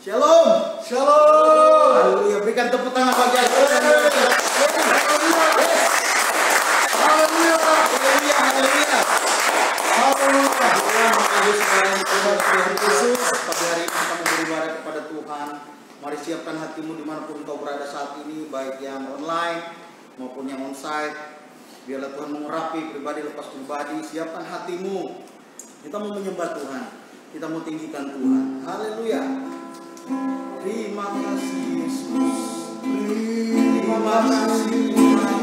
Shalom. Shalom. Haleluya. Berikan tepuk tangan bagi Allah. Haleluya. Haleluya. Haleluya. Haleluya. Tuhan Yesus, pada hari ini kita mau beribadah kepada Tuhan. Mari siapkan hatimu dimanapun kau berada saat ini, baik yang online maupun yang onsite. Biarlah Tuhan mengurapi pribadi lepas pribadi. Siapkan hatimu. Kita mau menyembah Tuhan. Kita mau tinggikan Tuhan. Haleluya. Terima kasih Yesus. Terima kasih Tuhan.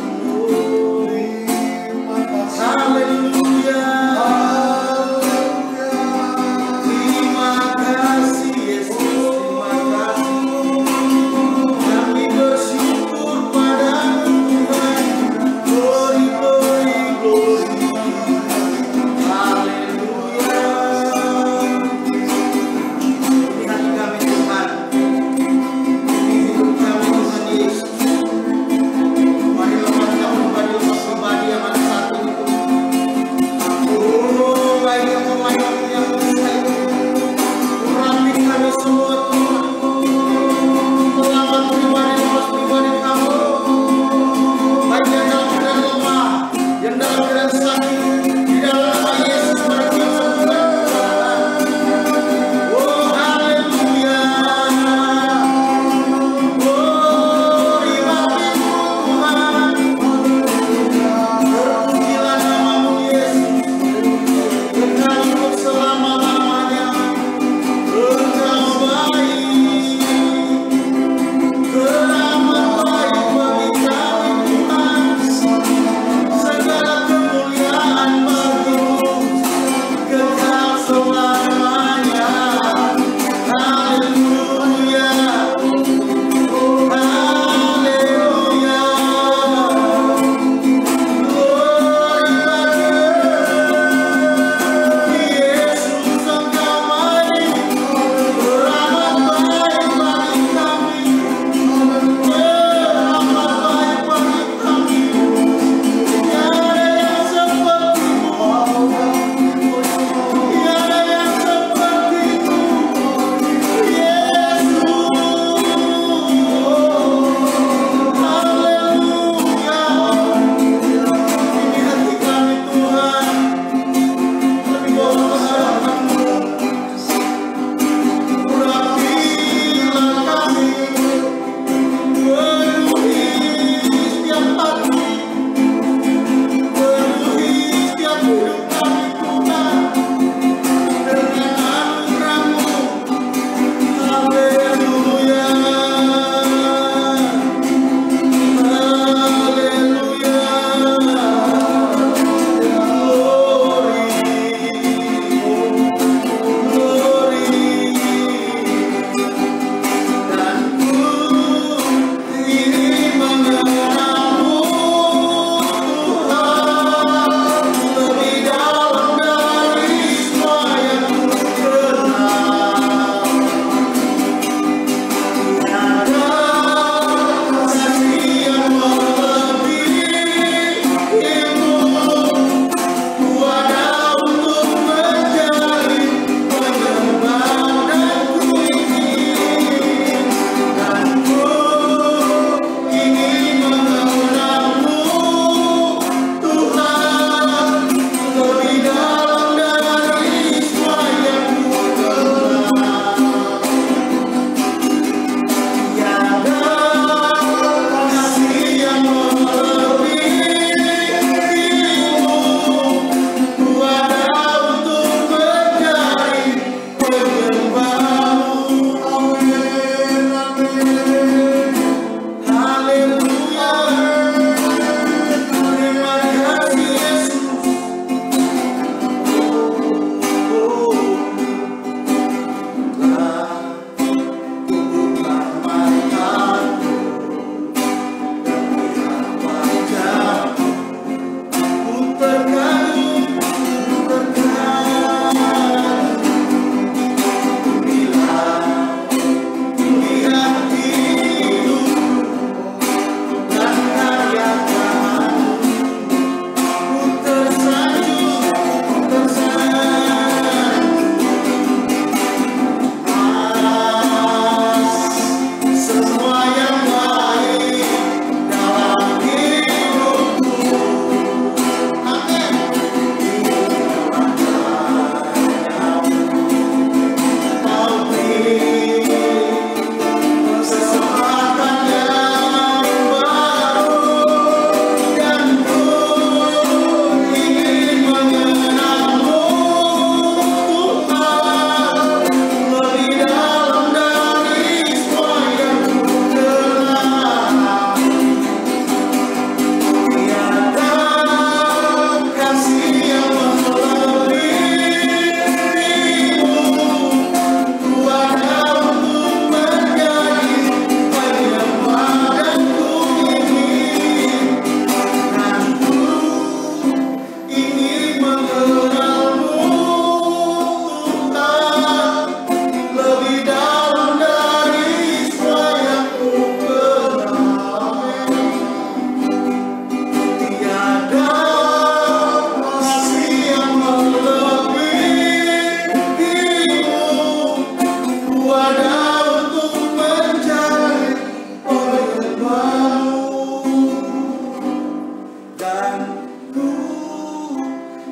Haleluya. Terima kasih Yesus. Terima kasih. Kami bersyukur padamu Tuhan. Glory, glory, glory. Haleluya. Ini hati kami Tuhan. Ini hidup kami Tuhan Yesus.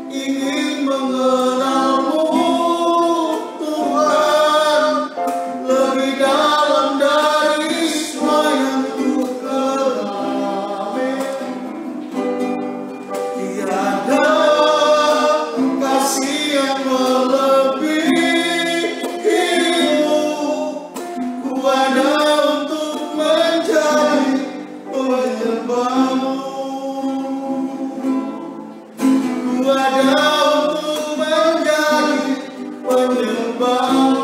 ingin mengenalmu Tuhan lebih dalam dari semua yang ku kenal. Tiada kasih yang melebihimu, ku ada untuk menjadi penyembahmu. Ku ada untuk menjadi penyembahmu.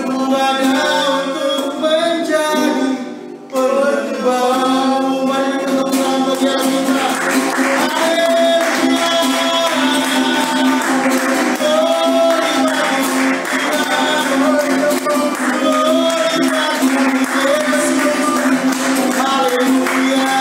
Ku ada untuk menjadi penyembahmu. Mari kita tepuk bagian kita. Haleluya.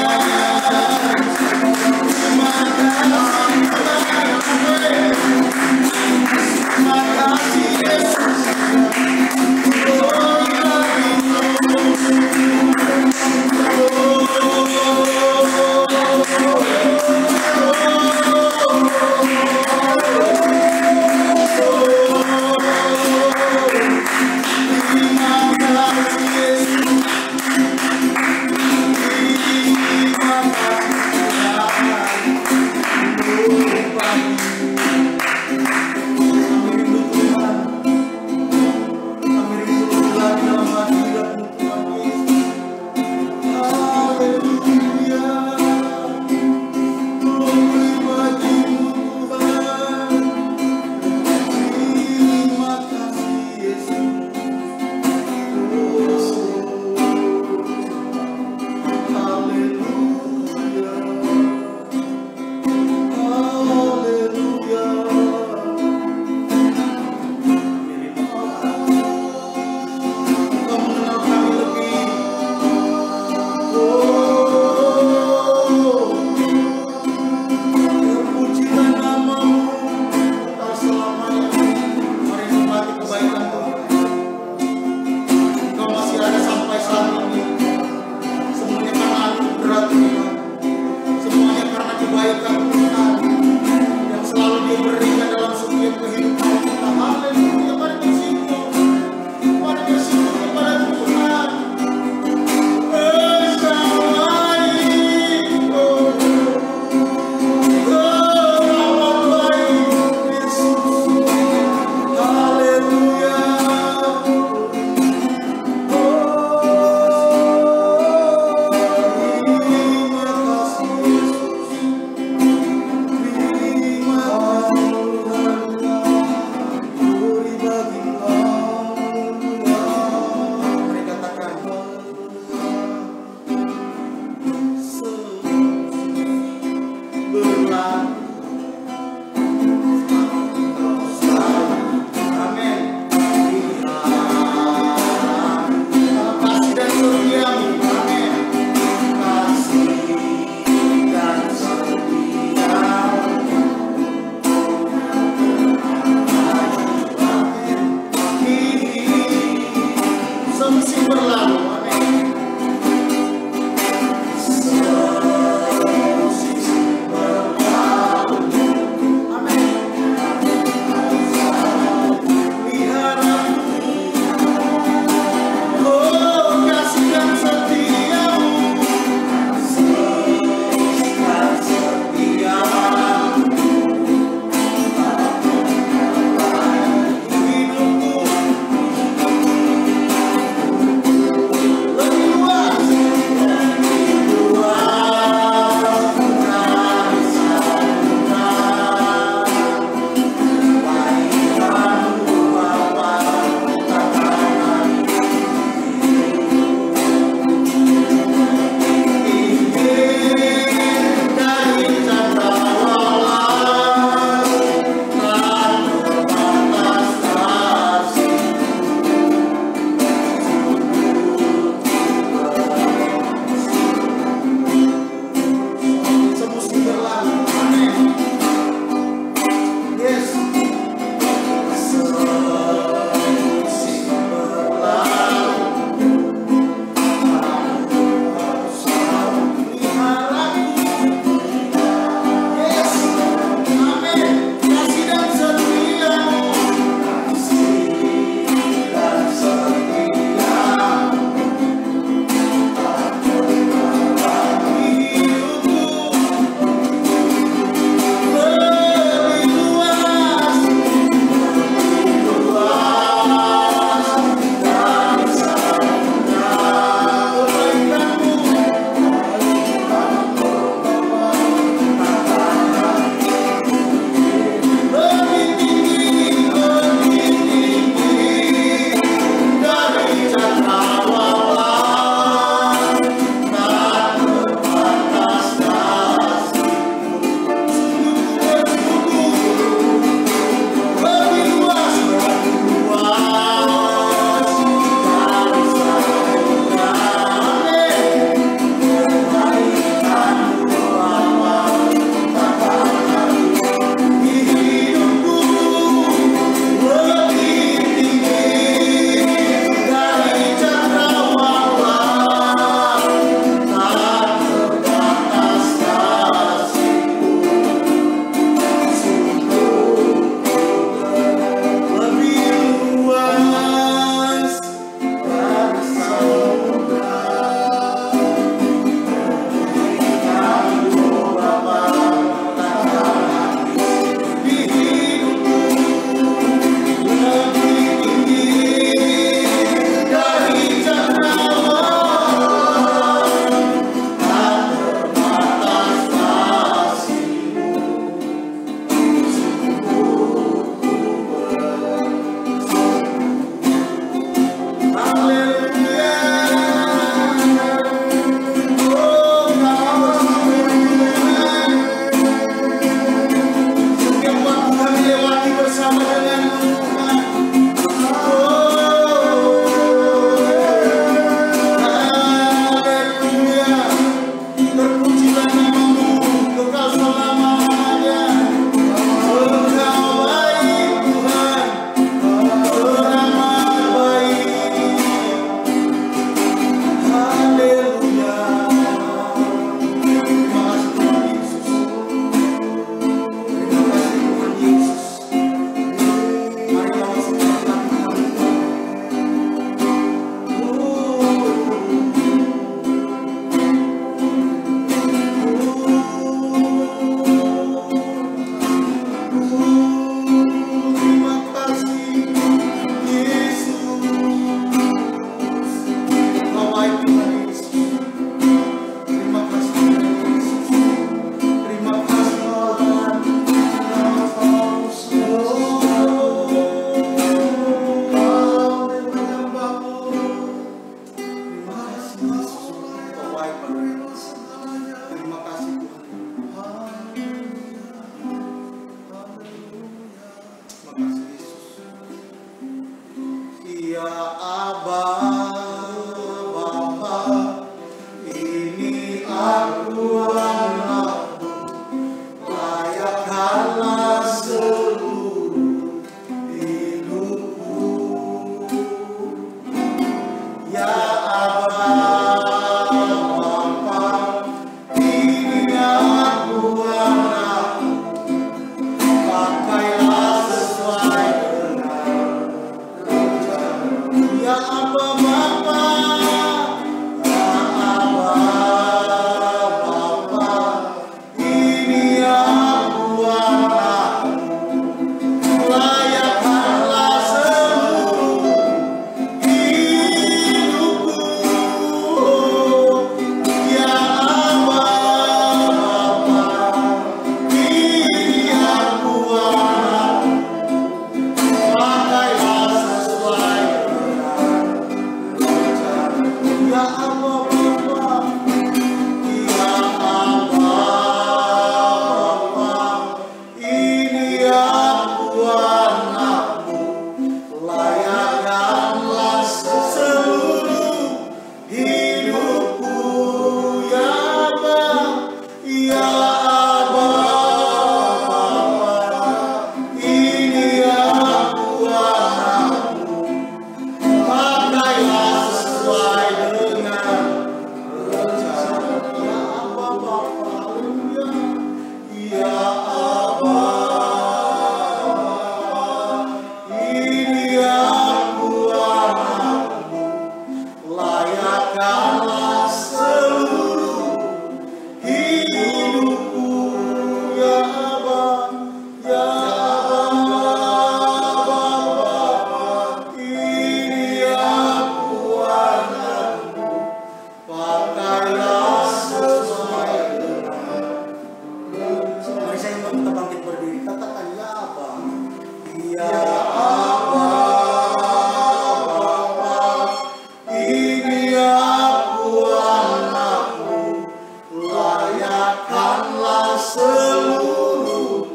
layakanlah seluruh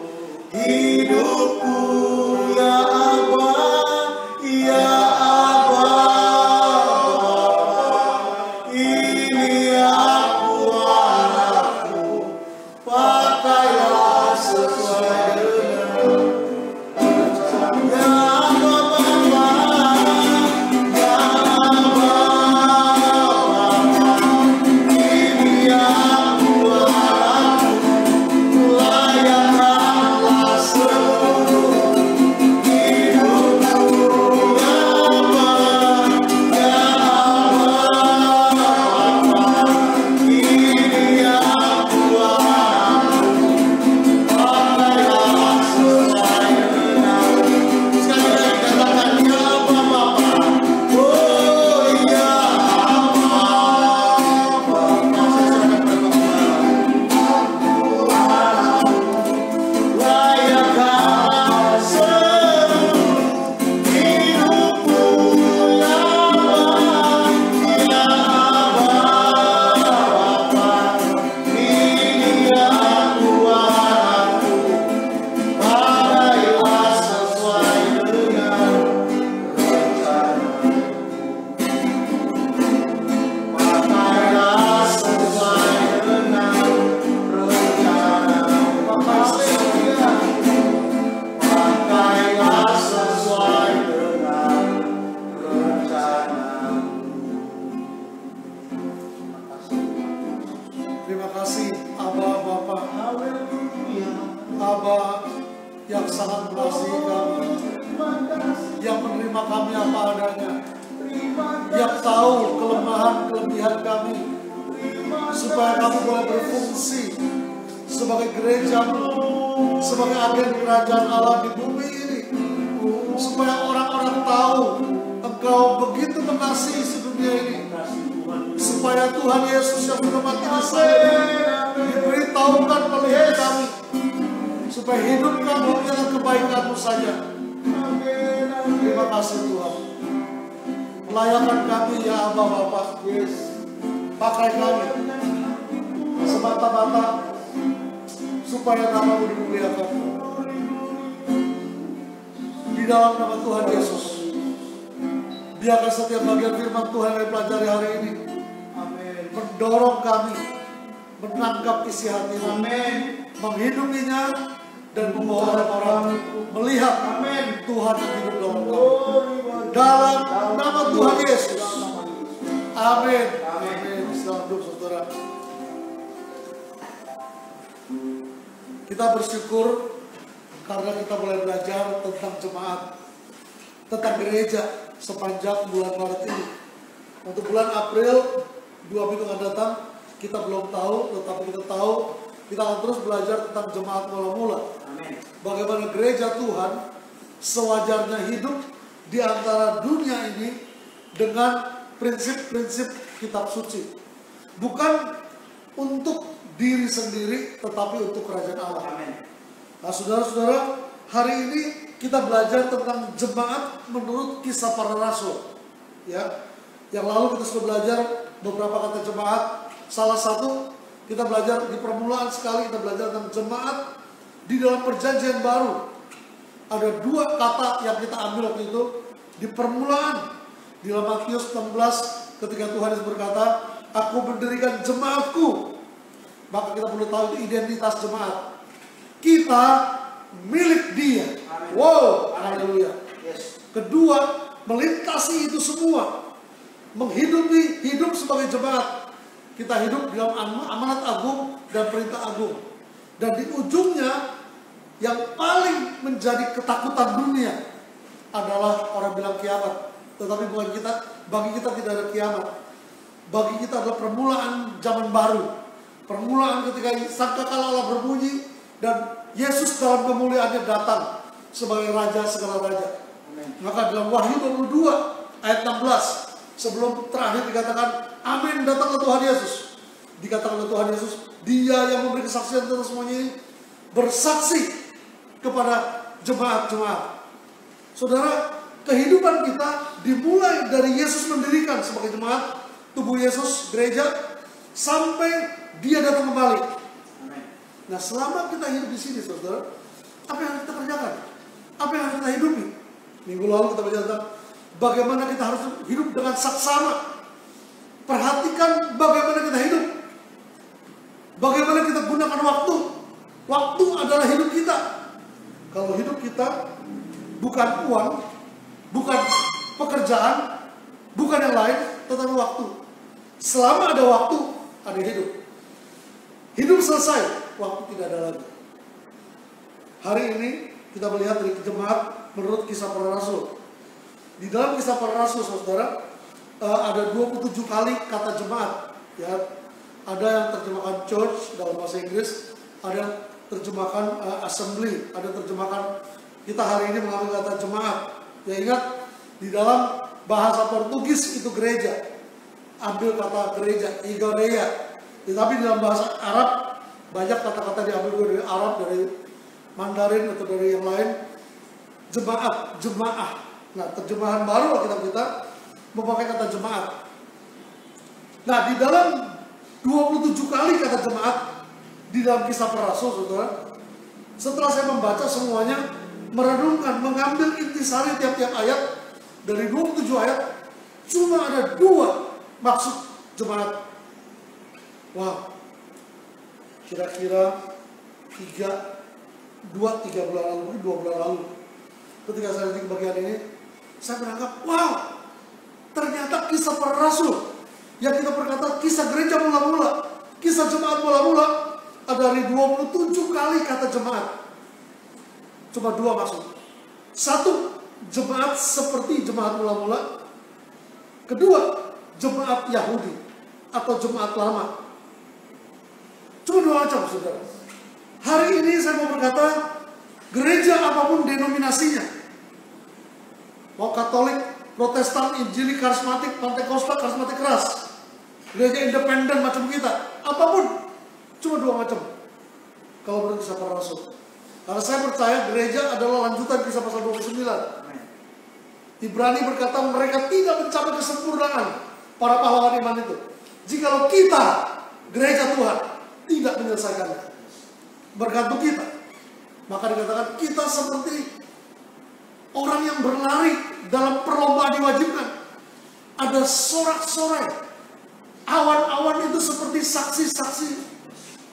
hidupku ya Aba, ya Aba. Ini aku anakku, pakailah sesuai dengan ya Aba Bapa, ya Aba Bapa. Ini aku anakku, layakanlah seluruh hidupku ya Aba, ya Aba Bapa. Ini aku anakku, pakailah sesuai dengan. Sekali lagi katakan ya Aba Bapa. Oh ya Aba Bapa. Saya serahkan kepada Bapa. Layakanlah seluruh hidupku ya Aba, ya Aba Bapa. Ini aku anakku, pakailah sesuai dengan rencana. Pakailah sesuai dengan rencana. Pakailah sesuai dengan rencana. Terima kasih Aba Bapa, Haleluya. Aba yang sangat mengasihi kami, yang menerima kami apa adanya, yang tahu kelemahan-kelebihan kami, supaya kami boleh berfungsi sebagai gereja-Mu, sebagai agen kerajaan Allah di bumi ini, supaya orang-orang tahu Engkau begitu mengasihi sedunia ini, supaya Tuhan Yesus yang sudah mati di salib diberitahukan oleh kami, supaya hidup kami dengan kebaikan-Mu saja. Terima kasih Tuhan. Layakan kami ya Aba Bapa. Pakai kami semata-mata supaya nama-Mu dimuliakan. Di dalam nama Tuhan Yesus, biarkan setiap bagian firman Tuhan yang dipelajari hari ini mendorong kami menangkap isi hati-Mu, menghidupinya, dan membawa orang melihat Tuhan yang hidup dalam kami. Dalam nama Tuhan Yesus. Amin. Amin. Selamat duduk saudara. Kita bersyukur karena kita boleh belajar tentang jemaat, tentang gereja sepanjang bulan Maret ini. Untuk bulan April 2 minggu akan datang kita belum tahu, tetapi kita tahu kita akan terus belajar tentang jemaat mula-mula. Bagaimana gereja Tuhan sewajarnya hidup di antara dunia ini dengan prinsip-prinsip kitab suci. Bukan untuk diri sendiri, tetapi untuk kerajaan Allah. Nah saudara-saudara, hari ini kita belajar tentang jemaat menurut Kisah Para Rasul. Ya, yang lalu kita sudah belajar beberapa kata jemaat. Salah satu kita belajar di permulaan sekali, kita belajar tentang jemaat di dalam perjanjian baru. Ada dua kata yang kita ambil waktu itu di permulaan. Di dalam Matius 16 ketika Tuhan Yesus berkata, aku mendirikan jemaatku. Maka kita perlu tahu identitas jemaat. Kita milik Dia. Wow, haleluya. Kedua, melintasi itu semua, menghidupi hidup sebagai jemaat. Kita hidup dalam amanat agung dan perintah agung. Dan di ujungnya yang paling menjadi ketakutan dunia adalah orang bilang kiamat. Tetapi bukan kita, bagi kita tidak ada kiamat. Bagi kita adalah permulaan zaman baru. Permulaan ketika sangkakala Allah berbunyi dan Yesus dalam kemuliaannya datang sebagai Raja segala Raja. Maka dalam Wahyu 22 ayat 16 sebelum terakhir dikatakan amin, datanglah Tuhan Yesus. Dikatakan oleh Tuhan Yesus, Dia yang memberi kesaksian tentang semuanya ini, bersaksi kepada jemaat-jemaat. Saudara, kehidupan kita dimulai dari Yesus mendirikan sebagai jemaat, tubuh Yesus, gereja, sampai Dia datang kembali. Nah, selama kita hidup di sini, saudara, apa yang harus kita kerjakan? Apa yang harus kita hidupi? Minggu lalu kita belajar tentang bagaimana kita harus hidup dengan saksama. Perhatikan bagaimana kita hidup. Bagaimana kita gunakan waktu. Waktu adalah hidup kita. Kalau hidup kita bukan uang, bukan pekerjaan, bukan yang lain, tetapi waktu. Selama ada waktu, ada hidup. Hidup selesai, waktu tidak ada lagi. Hari ini kita melihat dari jemaat menurut Kisah Para Rasul. Di dalam Kisah Para Rasul, saudara, ada 27 kali kata jemaat. Ya, ada yang terjemahkan church dalam bahasa Inggris, ada yang terjemahkan assembly, ada yang terjemahkan, kita hari ini mengambil kata jemaat. Ya, ingat, di dalam bahasa Portugis itu gereja, ambil kata gereja, igreja. Tetapi dalam bahasa Arab banyak kata-kata diambil dari Arab, dari Mandarin atau dari yang lain. Jemaat, jemaah. Nah, terjemahan baru Alkitab kita memakai kata jemaat. Nah, di dalam 27 kali kata jemaat di dalam Kisah Para Rasul, saudara, setelah saya membaca semuanya, merenungkan, mengambil intisari tiap-tiap ayat, dari 27 ayat, cuma ada 2 maksud jemaat. Wah, kira-kira 2-3 bulan lalu, mungkin 2 bulan lalu, ketika saya di bagian ini, saya menangkap, wow, ternyata Kisah Para Rasul yang kita berkata kisah gereja mula-mula, kisah jemaat mula-mula, ada dari 27 kali kata jemaat. Cuma 2 maksud. 1, jemaat seperti jemaat mula-mula. Kedua, jemaat Yahudi atau jemaat lama. Cuma 2 macam, saudara. Hari ini saya mau berkata, gereja apapun denominasinya, mau Katolik, Protestan, Injili, Karismatik, Pentakosta, Karismatik keras, gereja independen macam kita, apapun, cuma 2 macam. Kalau menurut Kisah Para Rasul, karena saya percaya gereja adalah lanjutan Kisah pasal 29. Ibrani berkata mereka tidak mencapai kesempurnaan para pahlawan iman itu. Jikalau kita, gereja Tuhan, tidak menyelesaikannya, bergantung kita, maka dikatakan kita seperti orang yang berlari dalam perlombaan diwajibkan. Ada sorak-sorai, awan-awan itu seperti saksi-saksi,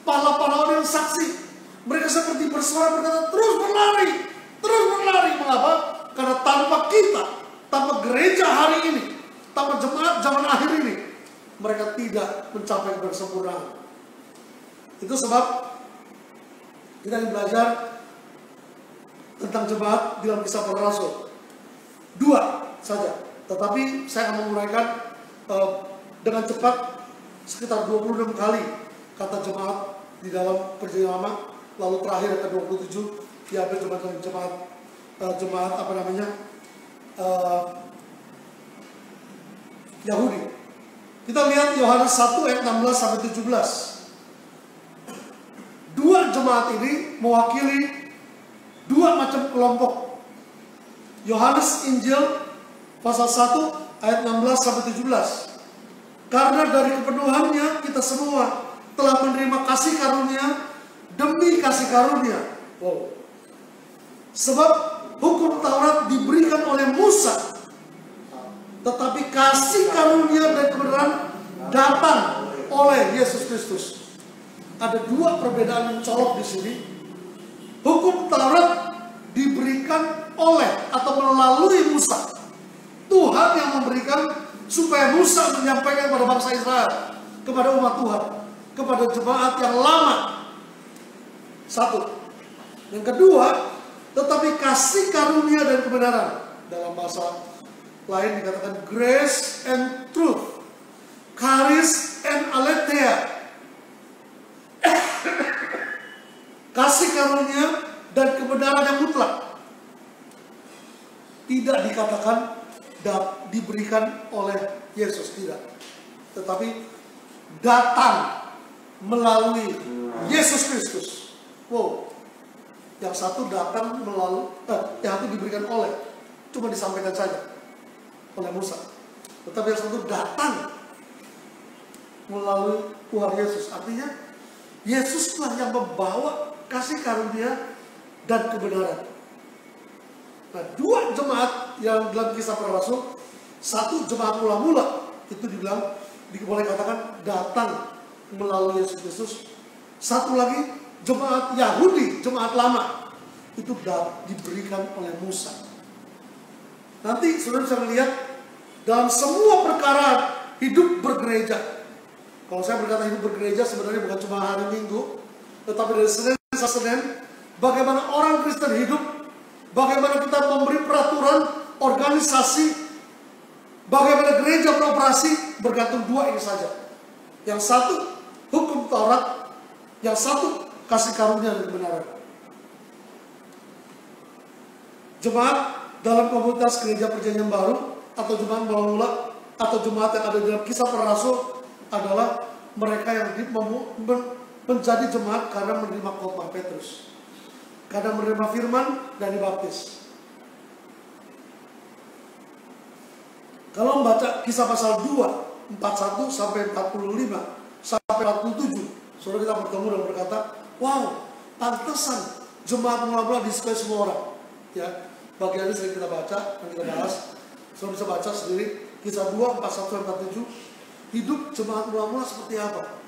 pahlawan yang saksi. Mereka seperti bersuara berkata terus berlari, terus berlari. Mengapa? Karena tanpa kita, tanpa gereja hari ini, tanpa jemaat zaman akhir ini, mereka tidak mencapai kesempurnaan. Itu sebab kita ingin belajar tentang jemaat di dalam Kisah Para Rasul. 2 saja, tetapi saya akan menguraikan dengan cepat sekitar 26 kali kata jemaat di dalam Perjanjian Lama, lalu terakhir ke 27 diambil jemaat apa namanya Yahudi. Kita lihat Yohanes 1 ayat 16 sampai 17. 2 jemaat ini mewakili 2 macam kelompok. Yohanes Injil pasal 1 ayat 16 sampai 17. Karena dari kepenuhannya kita semua telah menerima kasih karunia demi kasih karunia. Wow. Sebab hukum Taurat diberikan oleh Musa, tetapi kasih karunia dan kebenaran datang oleh Yesus Kristus. Ada 2 perbedaan yang colok di sini. Hukum Taurat diberikan oleh atau melalui Musa. Tuhan yang memberikan supaya Musa menyampaikan kepada bangsa Israel, kepada umat Tuhan, kepada jemaat yang lama. 1. Yang kedua, tetapi kasih karunia dan kebenaran. Dalam bahasa lain dikatakan grace and truth, charis and aletheia. Kasih karunia dan kebenaran yang mutlak. Tidak dikatakan diberikan oleh Yesus, tidak. Tetapi datang melalui Yesus Kristus. Wow. Yang satu datang melalui, yang satu diberikan oleh, cuma disampaikan saja oleh Musa. Tetapi yang satu datang melalui Tuhan Yesus. Artinya Yesuslah yang membawa kasih karunia dan kebenaran. Nah, dua jemaat yang dalam Kisah Para Rasul, satu jemaat mula-mula itu dibilang, boleh katakan datang melalui Yesus Kristus. Satu lagi jemaat Yahudi, jemaat lama, itu diberikan oleh Musa. Nanti saudara bisa melihat dalam semua perkara hidup bergereja. Kalau saya berkata hidup bergereja sebenarnya bukan cuma hari Minggu, tetapi dari Senin sampai Senin, bagaimana orang Kristen hidup, bagaimana kita memberi peraturan, organisasi, bagaimana gereja beroperasi, bergantung dua ini saja. Yang satu hukum Taurat, yang satu kasih karunia dan kebenaran. Jemaat dalam komunitas gereja perjanjian baru, atau jemaat mula-mula, atau jemaat yang ada dalam Kisah Para Rasul, adalah mereka yang menjadi jemaat karena menerima khotbah Petrus, karena menerima firman dan dibaptis. Kalau membaca Kisah pasal 2, 41 sampai 45 sampai 47, saudara kita bertemu dan berkata, wow, pantesan jemaat mula-mula disukai semua orang. Ya, bagian ini sering kita baca dan kita bahas. Saudara bisa baca sendiri Kisah 2, 41 sampai 47. Hidup jemaat mula-mula seperti apa?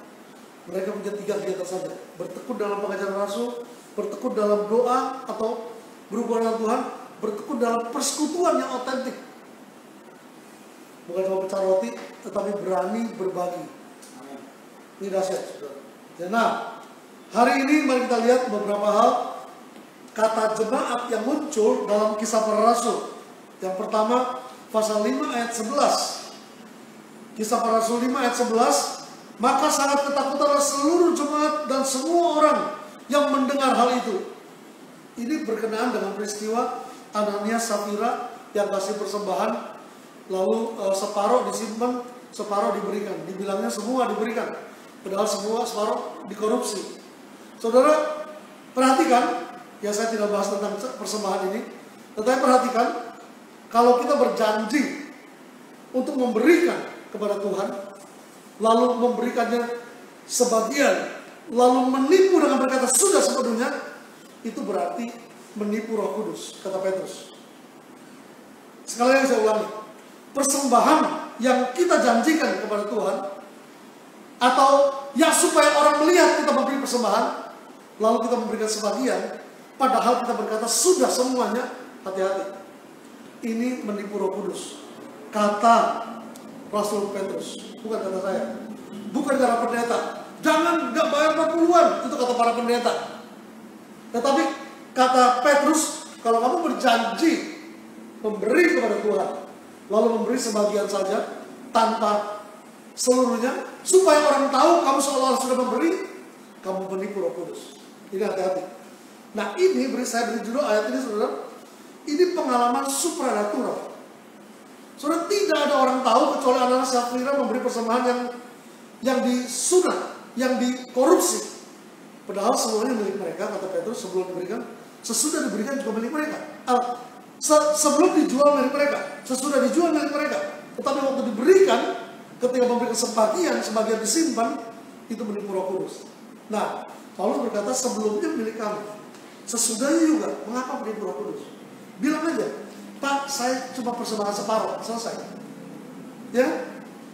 Mereka punya 3 kegiatan saja: bertekun dalam pengajaran Rasul, bertekun dalam doa atau berhubungan dengan Tuhan, bertekun dalam persekutuan yang otentik. Bukan cuma pecah roti, tetapi berani berbagi. Ini dahsyat, saudara. Nah, hari ini mari kita lihat beberapa hal kata jemaat yang muncul dalam Kisah Para Rasul. Yang pertama, pasal 5 ayat 11. Kisah Para Rasul 5 ayat 11, maka sangat ketakutanlah seluruh jemaat dan semua orang yang mendengar hal itu. Ini berkenaan dengan peristiwa Ananias Safira yang kasih persembahan, lalu separuh disimpan, separuh diberikan. Dibilangnya semua diberikan, padahal semua separuh dikorupsi. Saudara, perhatikan, ya saya tidak bahas tentang persembahan ini, tetapi perhatikan, kalau kita berjanji untuk memberikan kepada Tuhan, lalu memberikannya sebagian, lalu menipu dengan berkata sudah sepenuhnya, itu berarti menipu Roh Kudus, kata Petrus. Sekali lagi saya ulangi, persembahan yang kita janjikan kepada Tuhan, atau yang supaya orang melihat kita memberi persembahan, lalu kita memberikan sebagian, padahal kita berkata sudah semuanya, hati-hati. Ini menipu Roh Kudus, kata Rasul Petrus, bukan kata saya, bukan kata pendeta. Jangan nggak bayar perpuluhan, itu kata para pendeta. Tetapi kata Petrus, kalau kamu berjanji memberi kepada Tuhan, lalu memberi sebagian saja tanpa seluruhnya, supaya orang tahu kamu seolah-olah sudah memberi, kamu menipu Roh Kudus. Ini hati-hati. Nah, ini saya beri judul ayat ini, saudara. Ini pengalaman supranatural. Saudara, tidak ada orang tahu kecuali Ananias dan Safira memberi persembahan yang disunat, yang dikorupsi. Padahal semuanya milik mereka, kata Petrus, sebelum diberikan, sesudah diberikan juga milik mereka. Sebelum dijual milik mereka, sesudah dijual milik mereka. Tetapi waktu diberikan, ketika memberikan sebagian disimpan, itu menipu Roh Kudus. Nah, Paulus berkata sebelumnya milik kamu, sesudahnya juga, mengapa menipu Roh Kudus? Bilang aja, Pak, saya cuma persembahan separuh, selesai. Ya,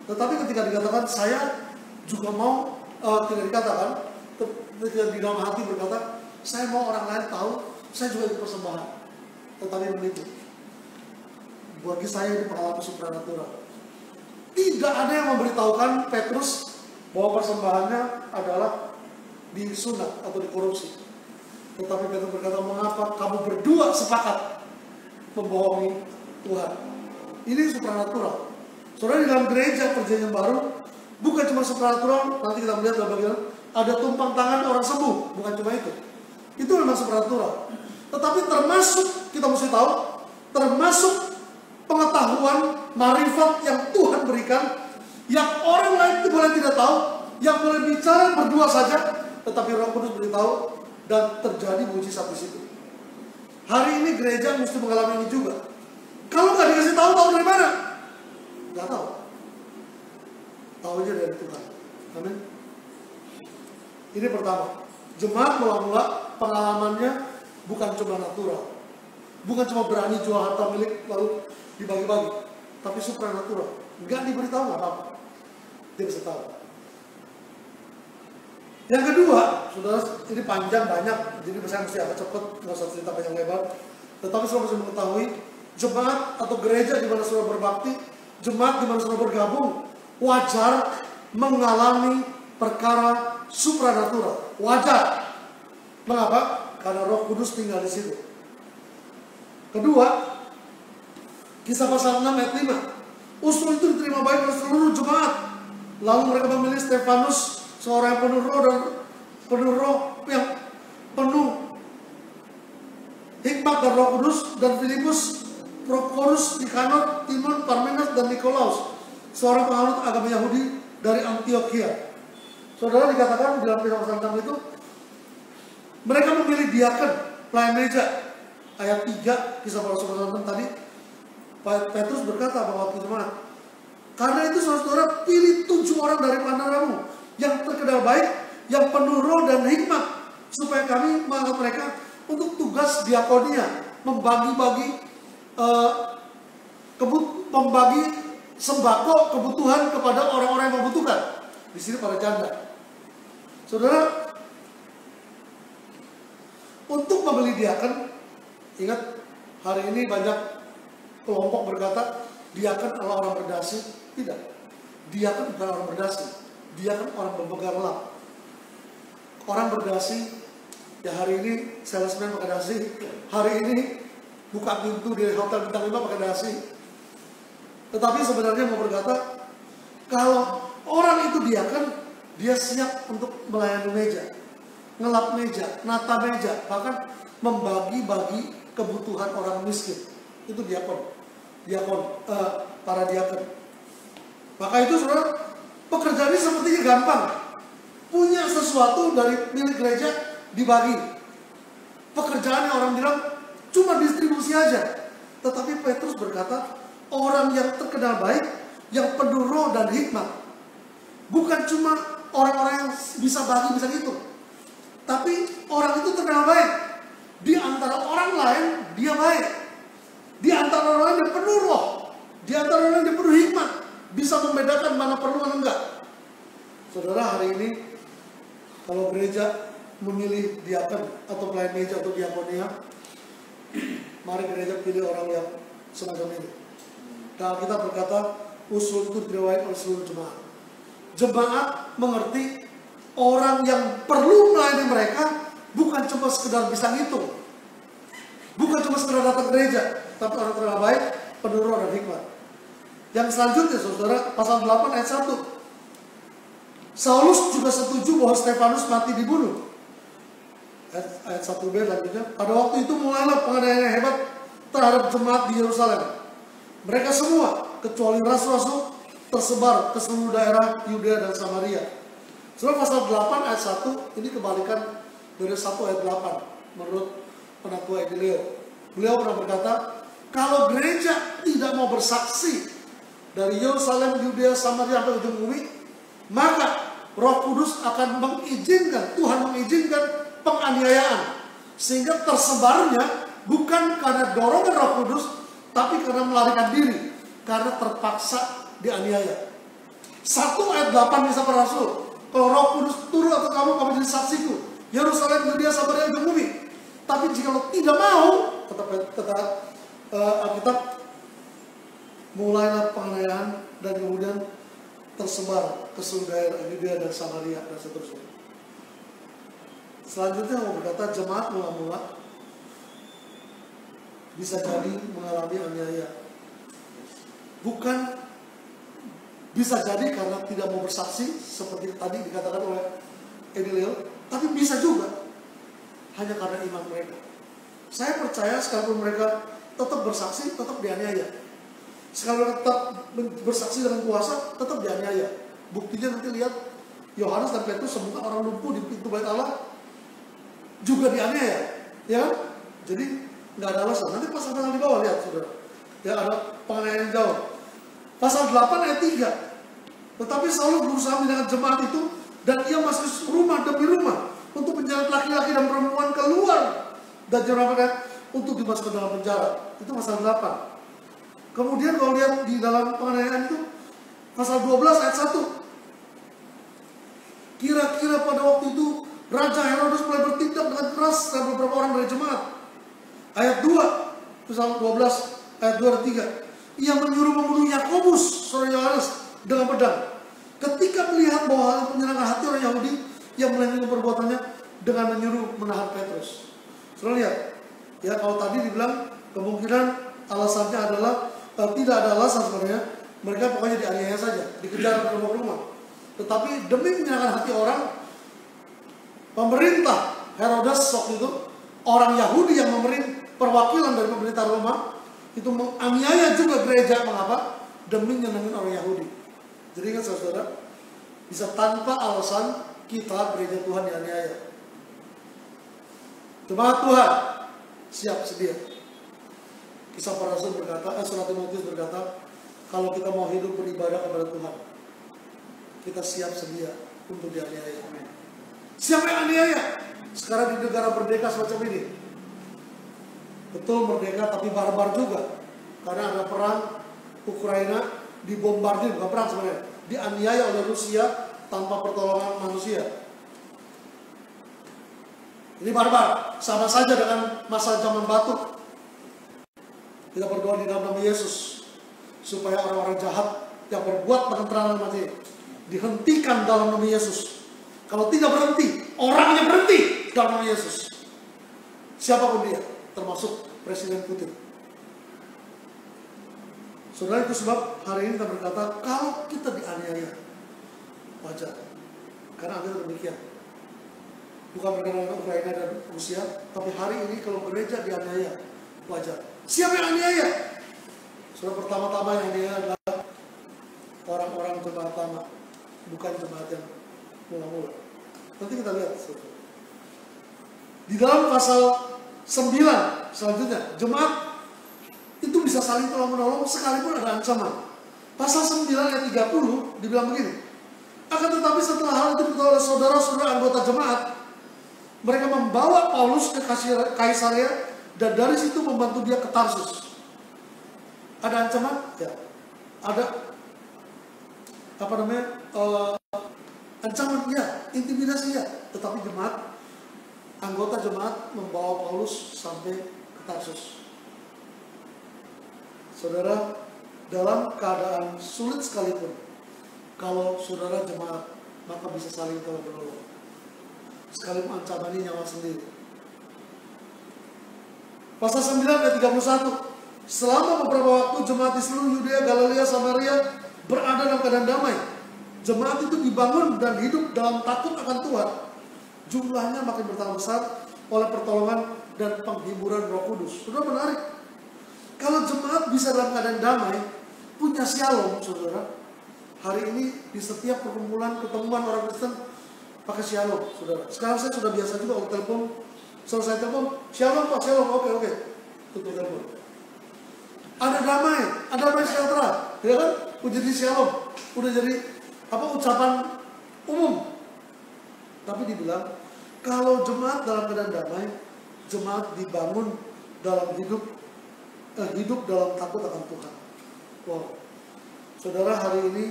tetapi ketika dikatakan saya juga mau, tidak dikatakan, ketika di dalam hati berkata, saya mau orang lain tahu, saya juga ikut persembahan, tetapi menipu. Bagi saya ini pengalaman supranatural. Tidak ada yang memberitahukan Petrus bahwa persembahannya adalah disunat atau dikorupsi. Tetapi Petrus berkata, mengapa kamu berdua sepakat membohongi Tuhan? Ini supranatural. Saudara, di dalam gereja perjanjian baru bukan cuma supranatural, nanti kita melihat dalam bagian ada tumpang tangan orang sembuh, bukan cuma itu. Itu memang supranatural. Tetapi termasuk, kita mesti tahu, termasuk pengetahuan, marifat yang Tuhan berikan, yang orang lain itu boleh tidak tahu, yang boleh bicara berdua saja, tetapi Roh Kudus beritahu dan terjadi mujizat di situ. Hari ini gereja mesti mengalami ini juga. Kalau nggak dikasih tahu dari mana? Nggak tahu. Tahu aja dari Tuhan. Amin. Ini pertama, jemaat mula-mula pengalamannya bukan cuma natural, bukan cuma berani jual harta milik lalu dibagi-bagi, tapi supranatural. Nggak diberitahu nggak apa-apa, dia bisa tahu. Yang kedua, saudara, ini panjang banyak, jadi saya mesti agak cepat, nggak usah cerita panjang lebar. Tetapi saudara harus mengetahui, jemaat atau gereja di mana saudara berbakti, jemaat di mana saudara bergabung, wajar mengalami perkara supranatural. Wajar. Mengapa? Karena Roh Kudus tinggal di situ. Kedua, Kisah pasal 6 ayat 5. Usul itu diterima baik oleh seluruh jemaat. Lalu mereka memilih Stefanus, seorang yang penuh roh dan yang penuh hikmat dan Roh Kudus, dan Filipus, Prokorus, Nikanor, Timon, Parmenas, dan Nikolaus, seorang penganut agama Yahudi dari Antioquia. Saudara, dikatakan dalam Kisah pasal 6 itu mereka memilih diaken, pelayan meja. Ayat 3 Kisah pasal 6 tadi, Petrus berkata bahwa jemaat, karena itu saudara pilih 7 orang dari antaramu yang terkenal baik, yang penuh roh dan hikmat, supaya kami mengangkat mereka untuk tugas diakonia, membagi sembako kebutuhan kepada orang-orang yang membutuhkan. Di sini para janda. Saudara, untuk membeli diaken, ingat hari ini banyak kelompok berkata diaken adalah orang berdasi. Tidak, diaken bukan orang berdasi, diaken orang berpegang lap. Orang berdasi, ya hari ini salesman pakai dasi, hari ini buka pintu di hotel bintang 5 pakai dasi. Tetapi sebenarnya mau berkata, kalau orang itu diaken, dia siap untuk melayani meja, ngelap meja, nata meja, bahkan membagi-bagi kebutuhan orang miskin. Itu para diakon. Maka itu saudara, pekerjaan ini sepertinya gampang. Punya sesuatu dari milik gereja dibagi. Pekerjaan yang orang bilang cuma distribusi aja. Tetapi Petrus berkata, orang yang terkenal baik, yang penuh roh dan hikmat, bukan cuma orang-orang yang bisa bagi, bisa gitu, tapi orang itu terkenal baik. Di antara orang lain dia baik. Di antara orang lain dia penuh roh, di antara orang lain dia penuh hikmat, bisa membedakan mana perlu mana enggak. Saudara, hari ini kalau gereja memilih diaken atau pelayan meja atau diakonia, mari gereja pilih orang yang semacam ini. Dan kita berkata, usul itu diriwayatkan oleh seluruh jemaat. Jemaat mengerti orang yang perlu melayani mereka bukan cuma sekedar bisa ngitung, bukan cuma sekedar datang gereja, tapi orang terkenal baik, penuh roh dan hikmat. Yang selanjutnya, saudara, pasal 8 ayat 1. Saulus juga setuju bahwa Stefanus mati dibunuh. Ayat 1b lanjutnya. Pada waktu itu mulailah penganiayaan yang hebat terhadap jemaat di Yerusalem. Mereka semua, kecuali rasul-rasul, tersebar ke seluruh daerah Yudea dan Samaria. Saudara, pasal 8 ayat 1 ini kebalikan dari 1 ayat 8 menurut penatua Edileo. Beliau pernah berkata, kalau gereja tidak mau bersaksi dari Yerusalem, Yudea, Samaria sampai ujung bumi, maka Roh Kudus akan mengizinkan, Tuhan mengizinkan penganiayaan, sehingga tersebarnya bukan karena dorongan Roh Kudus, tapi karena melarikan diri, karena terpaksa dianiaya. 1 ayat 8 bisa Rasul, kalau Roh Kudus turun atas kamu jadi saksiku, Yerusalem, Yudea, Samaria, ujung bumi. Tapi jika lo tidak mau, kata Alkitab, mulailah penganiayaan dan kemudian tersebar ke seluruh daerah Yudea dan Samaria dan seterusnya. Selanjutnya mau berkata, jemaat mula-mula bisa jadi mengalami aniaya. Bukan bisa jadi karena tidak mau bersaksi seperti tadi dikatakan oleh Edileo, tapi bisa juga hanya karena iman mereka. Saya percaya sekalipun mereka tetap bersaksi, tetap dianiaya. Sekarang tetap bersaksi dengan kuasa, tetap dianiaya. Buktinya nanti lihat Yohanes dan Petrus semua orang lumpuh di pintu bait Allah juga dianiaya, ya kan? Jadi nggak ada alasan. Nanti pasal-pasal di bawah lihat, saudara. Ya, ada penganiayaan jauh. Pasal 8 ayat 3. Tetapi Saulus berusaha mendengar jemaat itu Dan ia masuk rumah demi rumah untuk menyeret laki-laki dan perempuan keluar dan mereka untuk dimasukkan dalam penjara. Itu pasal 8. Kemudian kalau lihat di dalam penganiayaan itu pasal 12 ayat 1. Kira-kira pada waktu itu Raja Herodes mulai bertindak dengan keras terhadap beberapa orang dari jemaat. Ayat 2, pasal 12 ayat 2 dan 3. Ia menyuruh membunuh Yakobus, saudara Yohanes, dengan pedang. Ketika melihat bahwa hal itu menyenangkan hati orang Yahudi, ia melanjutkan perbuatannya dengan menyuruh menahan Petrus. Saudara lihat, ya kalau tadi dibilang kemungkinan alasannya adalah tidak ada alasan sebenarnya, mereka pokoknya dianiaya saja, dikejar ke rumah-rumah. Tetapi demi menyenangkan hati orang, pemerintah Herodes waktu itu, orang Yahudi yang perwakilan dari pemerintah Roma, itu menganiaya juga gereja. Mengapa? Demi menyenangkan orang Yahudi. Jadi ingat saudara, bisa tanpa alasan kita gereja Tuhan dianiaya. Jemaat Tuhan siap sedia. Kisah para Rasul berkata, Surat Timotius berkata, kalau kita mau hidup beribadah kepada Tuhan, kita siap sedia untuk dianiaya. Siapa yang aniaya? Sekarang di negara merdeka semacam ini, betul merdeka tapi barbar juga, karena ada perang Ukraina, dibombardir, bukan perang sebenarnya, dianiaya oleh Rusia tanpa pertolongan manusia. Ini barbar, sama saja dengan masa zaman batu. Kita berdoa di dalam nama Yesus supaya orang-orang jahat yang berbuat dengan terang mati dihentikan dalam nama Yesus. Kalau tidak berhenti, orangnya berhenti dalam nama Yesus. Siapapun dia, termasuk Presiden Putin. Saudara, itu sebab hari ini kita berkata, kalau kita dianiaya, wajar. Karena ada demikian. Bukan berkaitan dengan Ukraina dan Rusia, tapi hari ini kalau gereja dianiaya, wajar. Siapa yang aniaya? Saudara, pertama-tama yang aniaya adalah orang-orang jemaat lama, bukan jemaat yang mula-mula. Nanti kita lihat. Saudara. Di dalam pasal 9 selanjutnya, jemaat itu bisa saling tolong-menolong sekalipun ada ancaman. Pasal 9 ayat 30 dibilang begini. Akan tetapi setelah hal itu diketahui oleh saudara-saudara anggota jemaat, mereka membawa Paulus ke Kaisarea dan dari situ membantu dia ke Tarsus. Ada ancaman? Ya. Ada ancaman? Ya. Intimidasi? Ya. Tetapi anggota jemaat membawa Paulus sampai ke Tarsus. Saudara, dalam keadaan sulit sekalipun, kalau saudara jemaat, maka bisa saling tolong-menolong. Sekalipun ancamannya nyawa sendiri. Pasal 9 ayat 31. Selama beberapa waktu jemaat di seluruh Yudea, Galilea, Samaria berada dalam keadaan damai. Jemaat itu dibangun dan hidup dalam takut akan Tuhan. Jumlahnya makin bertambah besar oleh pertolongan dan penghiburan Roh Kudus. Saudara, menarik. Kalau jemaat bisa dalam keadaan damai, punya shalom, saudara. Hari ini di setiap perkumpulan ketemuan orang Kristen pakai shalom, saudara. Sekarang saya sudah biasa juga kalau telepon, selesai telepon, shalom Pak, shalom, oke, tutup telepon. Ada damai sejahtera, ya kan? Udah jadi shalom, udah jadi ucapan umum. Tapi dibilang kalau jemaat dalam keadaan damai, jemaat dibangun dalam hidup dalam takut akan Tuhan. Wow. Saudara, hari ini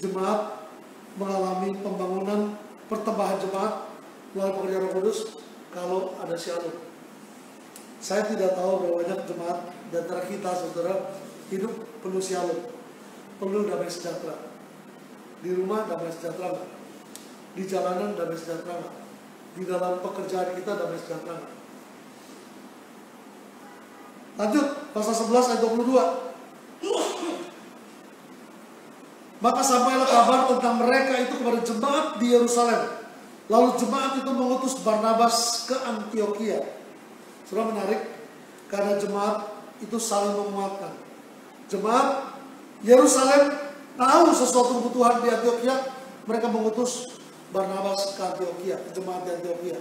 jemaat mengalami pembangunan pertambahan jemaat melalui pekerjaan Roh Kudus kalau ada shalom. Saya tidak tahu berapa banyak jemaat di antara kita, saudara, hidup penuh shalom, penuh damai sejahtera. Di rumah damai sejahtera nggak? Di jalanan damai sejahtera nggak? Di dalam pekerjaan kita damai sejahtera nggak? Lanjut, pasal 11 ayat 22. Maka sampailah kabar tentang mereka itu kepada jemaat di Yerusalem. Lalu jemaat itu mengutus Barnabas ke Antiokhia. Sudah menarik, karena jemaat itu saling menguatkan. Jemaat Yerusalem tahu sesuatu kebutuhan di Antiokhia, mereka mengutus Barnabas ke Antiokhia, ke jemaat di Antiokhia.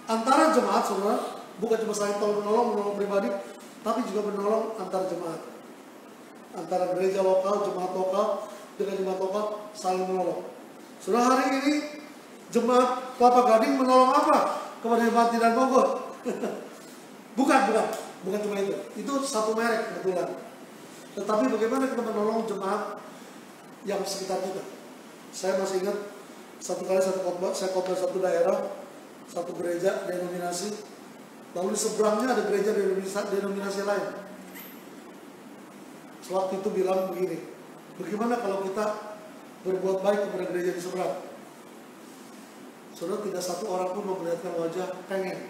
Antara jemaat, saudara, bukan cuma saling menolong pribadi, tapi juga menolong antar jemaat. Antara gereja lokal, jemaat lokal, dengan jemaat lokal saling menolong. Sudah hari ini jemaat Kelapa Gading menolong apa kepada Pati dan Bogor? bukan cuma itu. Itu satu merek kebetulan. Tetapi bagaimana kita menolong jemaat yang sekitar kita? Saya masih ingat satu kali satu khotbah, saya khotbah satu daerah, satu gereja denominasi, lalu di seberangnya ada gereja denominasi lain. Waktu itu bilang begini, bagaimana kalau kita berbuat baik kepada gereja di seberang? Saudara, tidak satu orang pun memperlihatkan wajah pengen,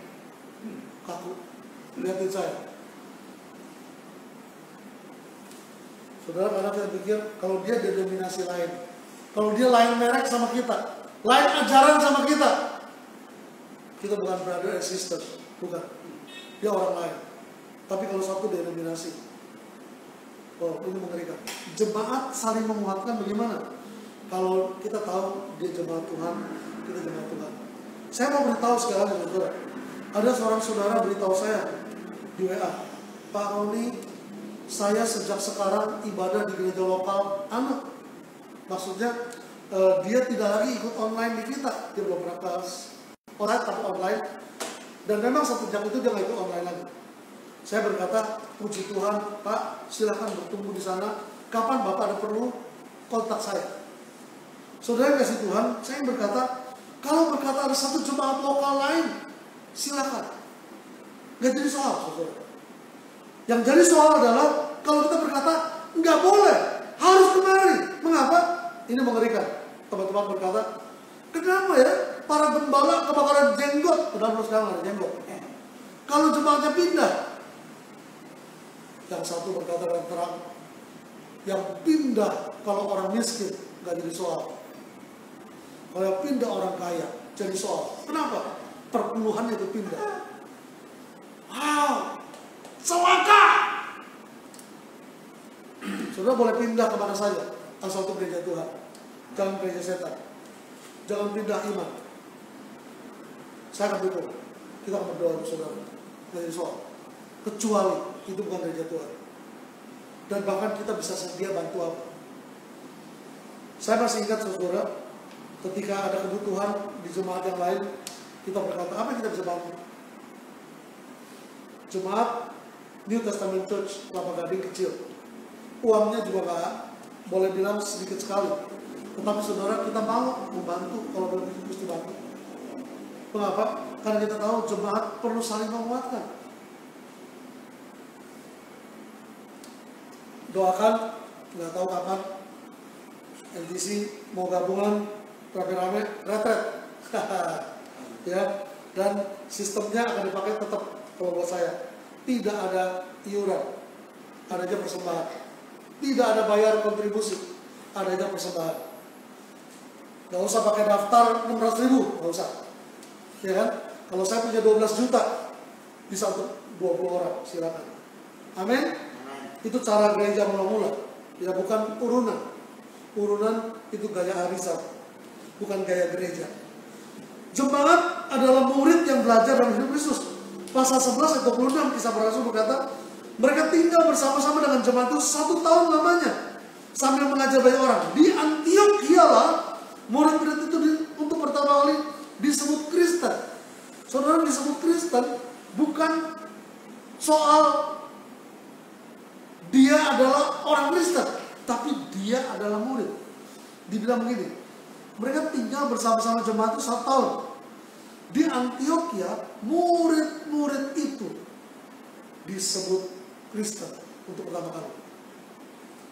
kaku, lihatin saya. Saudara, karena saya pikir kalau dia denominasi lain, kalau dia lain merek sama kita, lain ajaran sama kita bukan brother and sister, bukan. Dia orang lain. Tapi kalau satu denominasi, oh ini mengerikan. Jemaat saling menguatkan bagaimana? Kalau kita tahu dia jemaat Tuhan, kita jemaat Tuhan. Saya mau beritahu sekarang, saudara. Ada seorang saudara beritahu saya di WA, Pak Roni, saya sejak sekarang ibadah di gereja lokal anak. Maksudnya dia tidak lagi ikut online di kita, dia belum pernah online tapi online. Dan memang sejak itu dia nggak ikut online lagi. Saya berkata, puji Tuhan, Pak, silakan bertumbuh di sana. Kapan Bapak ada perlu, kontak saya. Saudara yang kasih Tuhan, saya berkata, kalau berkata ada satu jemaat lokal lain, silakan. Nggak jadi soal, saudara. Yang jadi soal adalah, kalau kita berkata, nggak boleh, harus kemari. Mengapa? Ini mengerikan. Teman-teman berkata, kenapa ya para gembala kebakaran jenggot? Padahal sekarang ada jenggot. Kalau jemaatnya pindah, yang satu berkata dengan terang, yang pindah kalau orang miskin nggak jadi soal. Kalau yang pindah orang kaya jadi soal. Kenapa? Perpuluhannya itu pindah. Wow, celaka. Saudara boleh pindah kemana saja, asal itu gereja Tuhan, jangan gereja setan, jangan pindah iman. Saya akan dukung. Kita akan berdoa untuk saudara. Nggak jadi soal. Kecuali itu bukan gereja Tuhan. Dan bahkan kita bisa sedia bantu apa. Saya masih ingat saudara, ketika ada kebutuhan di jemaat yang lain, kita berkata, apa yang kita bisa bantu? Jemaat New Testament Church Kelapa Gading kecil, uangnya juga nggak boleh bilang sedikit sekali. Tetapi saudara, kita mau membantu kalau boleh mesti bantu. Mengapa? Karena kita tahu jemaat perlu saling menguatkan. Doakan, nggak tahu kapan NTC mau gabungan rame-rame retret. Ya, dan sistemnya akan dipakai tetap kalau buat saya. Tidak ada iuran, ada aja persembahan. Tidak ada bayar kontribusi, ada aja persembahan. Nggak usah pakai daftar 600.000, nggak usah. Ya kan? Kalau saya punya 12 juta, bisa untuk 20 orang, silakan. Amin. Itu cara gereja mula-mula, ya bukan urunan. Urunan itu gaya arisan, bukan gaya gereja. Jemaat adalah murid yang belajar dalam hidup Kristus. Pasal 11 ayat 26 Kisah Para Rasul berkata, mereka tinggal bersama-sama dengan jemaat itu 1 tahun lamanya sambil mengajar banyak orang. Di Antiokhia lah murid-murid itu untuk pertama kali disebut Kristen. Saudara, disebut Kristen bukan soal dia adalah orang Kristen, tapi dia adalah murid. Dibilang begini, mereka tinggal bersama-sama jemaat itu 1 tahun. Di Antiokhia, murid-murid itu disebut Kristen untuk pertama kali.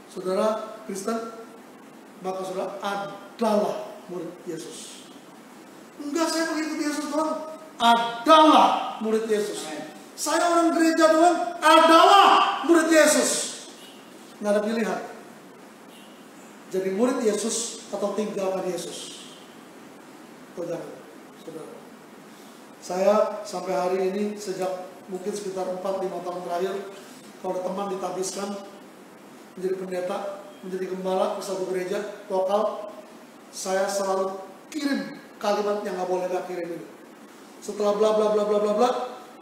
Saudara Kristen, maka saudara adalah murid Yesus. Enggak, saya mengikuti Yesus doang, adalah murid Yesus. Saya orang gereja doang, adalah murid Yesus. Nggak ada pilihan. Jadi murid Yesus atau tinggalkan Yesus. Jangan, saudara. Saya sampai hari ini sejak mungkin sekitar 4-5 tahun terakhir, kalau ada teman ditabiskan menjadi pendeta, menjadi gembala di satu gereja lokal, saya selalu kirim kalimat yang nggak boleh nggak kirim ini. Setelah bla bla bla bla bla bla,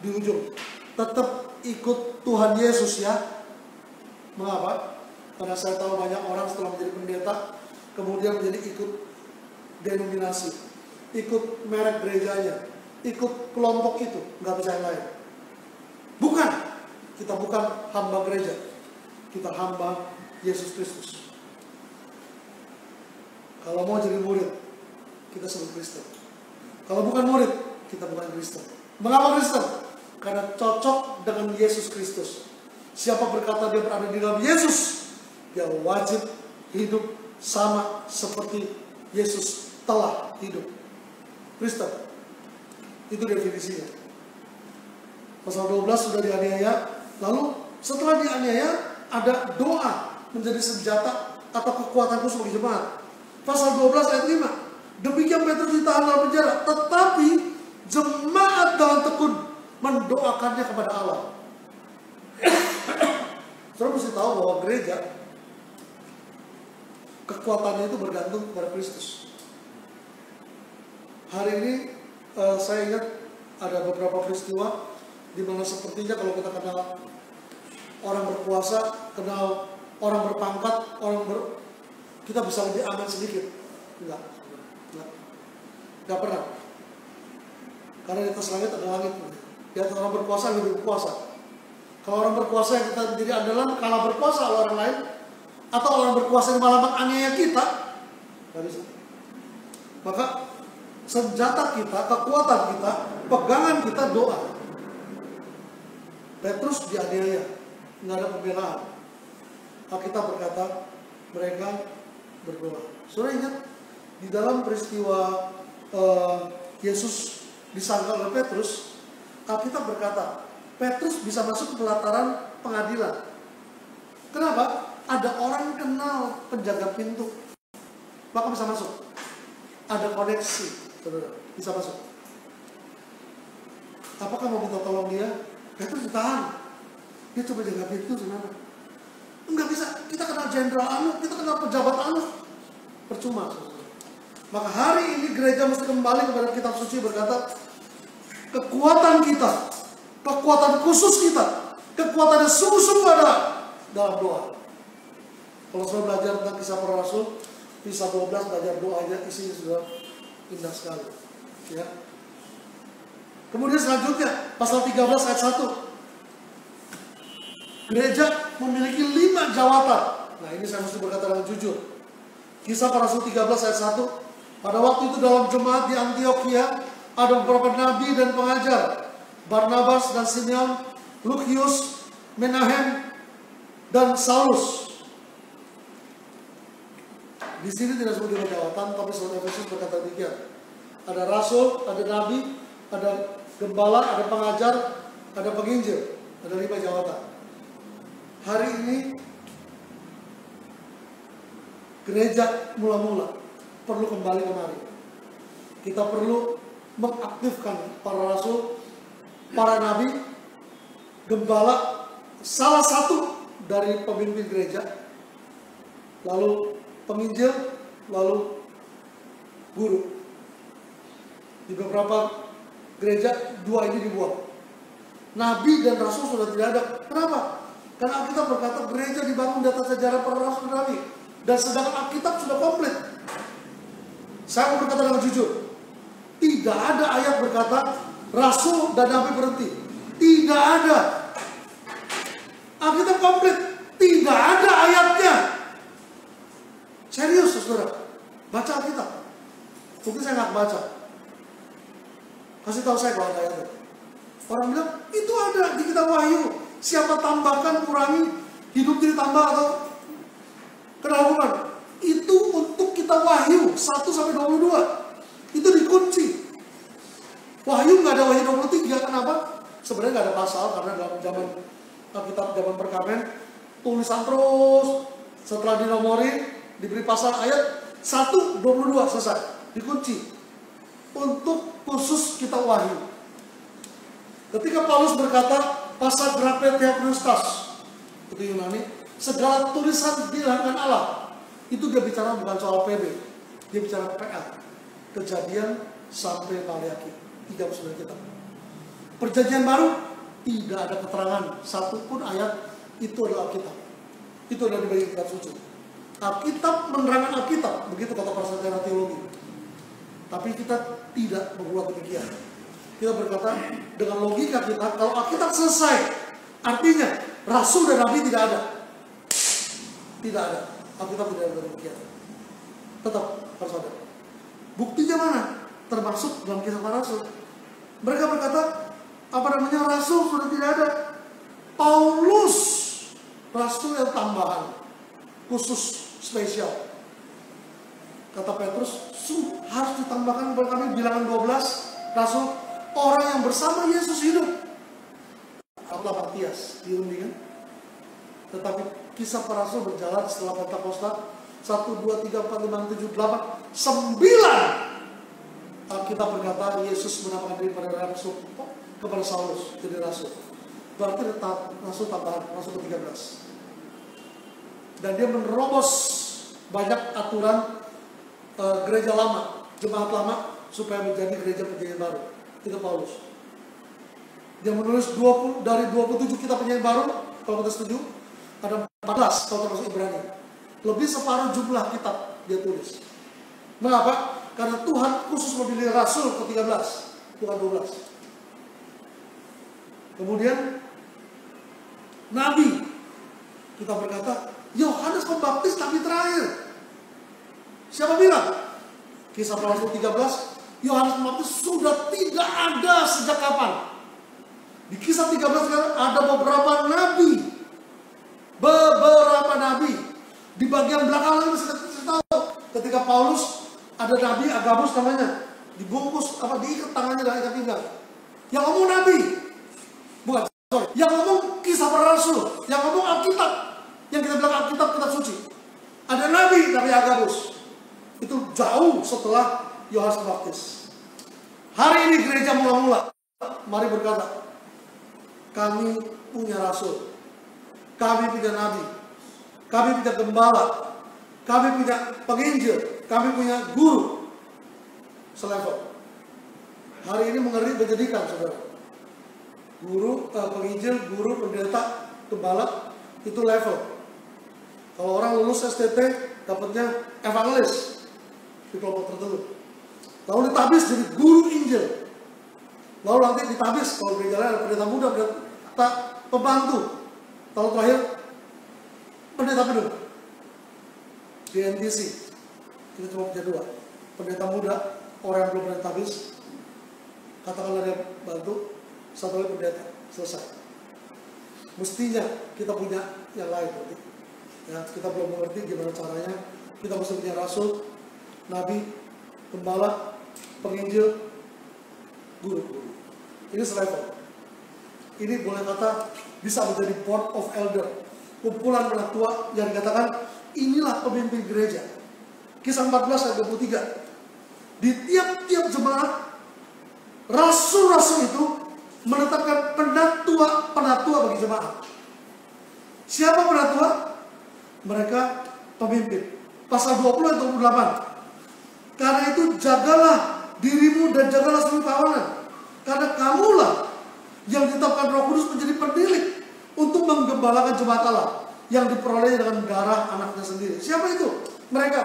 di ujung tetap ikut Tuhan Yesus ya. Mengapa? Karena saya tahu banyak orang setelah menjadi pendeta kemudian menjadi ikut denominasi, ikut merek gerejanya, ikut kelompok itu, nggak bisa yang lain. Bukan, kita bukan hamba gereja, kita hamba Yesus Kristus. Kalau mau jadi murid, kita sebut Kristen. Kalau bukan murid, kita bukan Kristen. Mengapa Kristen? Karena cocok dengan Yesus Kristus. Siapa berkata dia berada di dalam Yesus, dia wajib hidup sama seperti Yesus telah hidup. Kristen. Itu definisinya. Pasal 12 sudah dianiaya. Lalu setelah dianiaya, ada doa menjadi senjata atau kekuatanku sebagai jemaat. Pasal 12 ayat 5. Demikian Petrus ditahan dalam penjara, tetapi jemaat dengan tekun mendoakannya kepada Allah. Saudara mesti tahu bahwa gereja kekuatannya itu bergantung kepada Kristus. Hari ini saya ingat ada beberapa peristiwa di mana sepertinya kalau kita kenal orang berkuasa, kenal orang berpangkat, kita bisa lebih aman sedikit. Enggak pernah. Karena di atas langit ada langit. Di atas orang berkuasa lebih berkuasa. Kalau orang berkuasa yang kita menjadi andalan kalah berkuasa oleh orang lain, atau orang berkuasa yang malah menganiaya kita, nggak bisa. Maka senjata kita, kekuatan kita, pegangan kita doa. Petrus dianiaya, nggak ada pembelaan. Alkitab berkata mereka berdoa. Saudara ingat di dalam peristiwa Yesus disangkal oleh Petrus, Alkitab berkata Petrus bisa masuk ke pelataran pengadilan. Kenapa? Ada orang kenal penjaga pintu, maka bisa masuk. Ada koneksi, saudara, bisa masuk. Apakah mau minta tolong dia? Petrus ditahan. Dia coba jaga pintu, saudara. Enggak bisa. Kita kenal jenderal anu, kita kenal pejabat anu. Percuma, saudara. Maka hari ini gereja mesti kembali kepada kitab suci berkata, kekuatan kita, kekuatan khusus kita, kekuatan yang sungguh-sungguh ada dalam doa. Kalau saya belajar tentang kisah para rasul, kisah 12 belajar doanya, isinya sudah indah sekali. Ya. Kemudian selanjutnya, pasal 13 ayat 1. Gereja memiliki 5 jawatan. Nah ini saya mesti berkata dengan jujur. Kisah para rasul 13 ayat 1. Pada waktu itu dalam jemaat di Antioquia, ada beberapa nabi dan pengajar. Barnabas dan Simeon, Lukius, Menahem, dan Saulus. Di sini tidak sebut 5 jawatan, tapi Saudara Efesus berkata demikian. Ada rasul, ada nabi, ada gembala, ada pengajar, ada penginjil. Ada 5 jawatan. Hari ini gereja mula-mula perlu kembali kemari. Kita perlu mengaktifkan para rasul, para nabi, gembala, salah satu dari pemimpin gereja, lalu penginjil, lalu guru. Di beberapa gereja 2 ini dibuang. Nabi dan rasul sudah tidak ada. Kenapa? Karena Alkitab berkata gereja dibangun di atas sejarah para rasul dan nabi. Dan sedangkan Alkitab sudah komplit. Saya mau berkata dengan jujur, tidak ada ayat berkata rasul dan nabi berhenti. Tidak ada. Alkitab komplit. Tidak ada ayatnya. Serius, saudara. Baca Alkitab. Mungkin saya nggak baca. Kasih tahu saya kalau ada ayatnya. Orang bilang, itu ada di kitab Wahyu. Siapa tambahkan, kurangi, hidup jadi tambah atau kena hukuman. Itu untuk kitab Wahyu 1-22. Itu dikunci. Wahyu nggak ada Wahyu 23. Kenapa? Sebenarnya nggak ada pasal karena dalam zaman Alkitab zaman perkamen tulisan terus. Setelah dinomori diberi pasal ayat 1-22 selesai. Dikunci. Untuk khusus kitab Wahyu. Ketika Paulus berkata pasal grape theopneustos, itu Yunani, segala tulisan dihilangkan Allah. Itu dia bicara bukan soal PB, dia bicara PL, Kejadian sampai Maleakhi, 39 kitab. Perjanjian baru tidak ada keterangan satupun ayat itu adalah Alkitab. Itu adalah di bagian kitab suci. Alkitab menerangkan Alkitab, begitu kata para sarjana teologi. Tapi kita tidak berbuat demikian. Kita berkata dengan logika kita, kalau Alkitab selesai, artinya Rasul dan Nabi tidak ada. Tidak ada. Alkitab tidak ada demikian. Tetap harus ada. Buktinya mana? Termasuk dalam Kisah Para Rasul. Mereka berkata, Rasul sudah tidak ada. Paulus, Rasul yang tambahan, khusus, spesial. Kata Petrus, harus ditambahkan kepada kami bilangan 12 Rasul, orang yang bersama Yesus hidup. Apalagi Matias, diundi kan? Tetapi Kisah Para Rasul berjalan setelah Pentakosta 1, 2, 3, 4, 5, 7, 8, 9. Kita berkata Yesus menamakan diri pada Rasul kepada Saulus jadi Rasul. Berarti Rasul tambahan, Rasul ke-13. Dan dia menerobos banyak aturan gereja lama, jemaat lama, supaya menjadi gereja perjanjian baru. Itu Paulus. Dia menulis 20, dari 27 kitab perjanjian baru, kalau kita setuju, ada 14 kalau termasuk Ibrani. Lebih separuh jumlah kitab dia tulis. Mengapa? Karena Tuhan khusus memilih Rasul ke-13, bukan 12. Kemudian Nabi, kita berkata Yohanes Pembaptis Nabi terakhir. Siapa bilang? Kisah Para Rasul 13, Yohanes Pembaptis sudah tidak ada sejak kapan? Di Kisah 13 sekarang ada beberapa nabi. Di bagian belakang lagi masih tahu. Ketika Paulus ada nabi Agabus namanya, dibungkus diikat tangannya dan ikat pinggang. Yang ngomong nabi, bukan, sorry, yang ngomong Kisah Para Rasul, yang ngomong Alkitab, yang kita bilang Alkitab kitab suci. Ada nabi Agabus. Itu jauh setelah Yohanes Pembaptis. Hari ini gereja mula-mula, mari berkata, kami punya rasul, kami punya nabi, kami punya gembala, kami punya penginjil, kami punya guru selevel. Hari ini mengeri menjadikan, saudara. Guru, penginjil, guru, pendeta, gembala itu level. Kalau orang lulus STT dapatnya evangelis di kelompok tertentu. Lalu ditabis jadi guru Injil. Lalu nanti ditabis kalau gereja lain ada pendeta muda, pendeta pembantu. Lalu terakhir pendeta penuh. Di NTC kita cuma punya 2. Pendeta muda, orang yang belum pernah ditabis, katakanlah dia bantu, satu lagi pendeta, selesai. Mestinya kita punya yang lain berarti. Ya, kita belum mengerti gimana caranya. Kita mesti punya rasul, nabi, gembala, penginjil, guru. Ini selevel. Ini boleh kata bisa menjadi board of elder, kumpulan penatua yang dikatakan inilah pemimpin gereja. Kisah 14 ayat 23. Di tiap-tiap jemaat, rasul-rasul itu menetapkan penatua bagi jemaat. Siapa penatua? Mereka pemimpin. Pasal 20 ayat 28. Karena itu jagalah dirimu dan jagalah seluruh kawanan. Karena kamulah yang ditetapkan Roh Kudus menjadi penilik untuk menggembalakan jemaat Allah yang diperoleh dengan darah anaknya sendiri. Siapa itu? Mereka.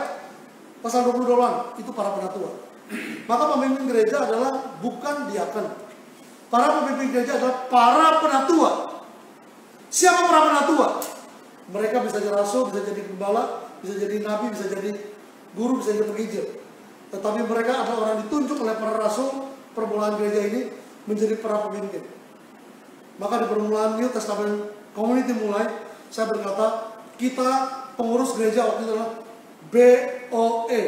Pasal 20 itu para penatua. Maka pemimpin gereja adalah bukan diaken. Para pemimpin gereja adalah para penatua. Siapa para penatua? Mereka bisa jadi rasul, bisa jadi gembala, bisa jadi nabi, bisa jadi guru, bisa jadi penginjil. Tetapi mereka adalah orang ditunjuk oleh para rasul permulaan gereja ini menjadi para pemimpin. Maka di permulaan New Testament Community mulai, saya berkata, kita pengurus gereja waktu itu adalah BOE,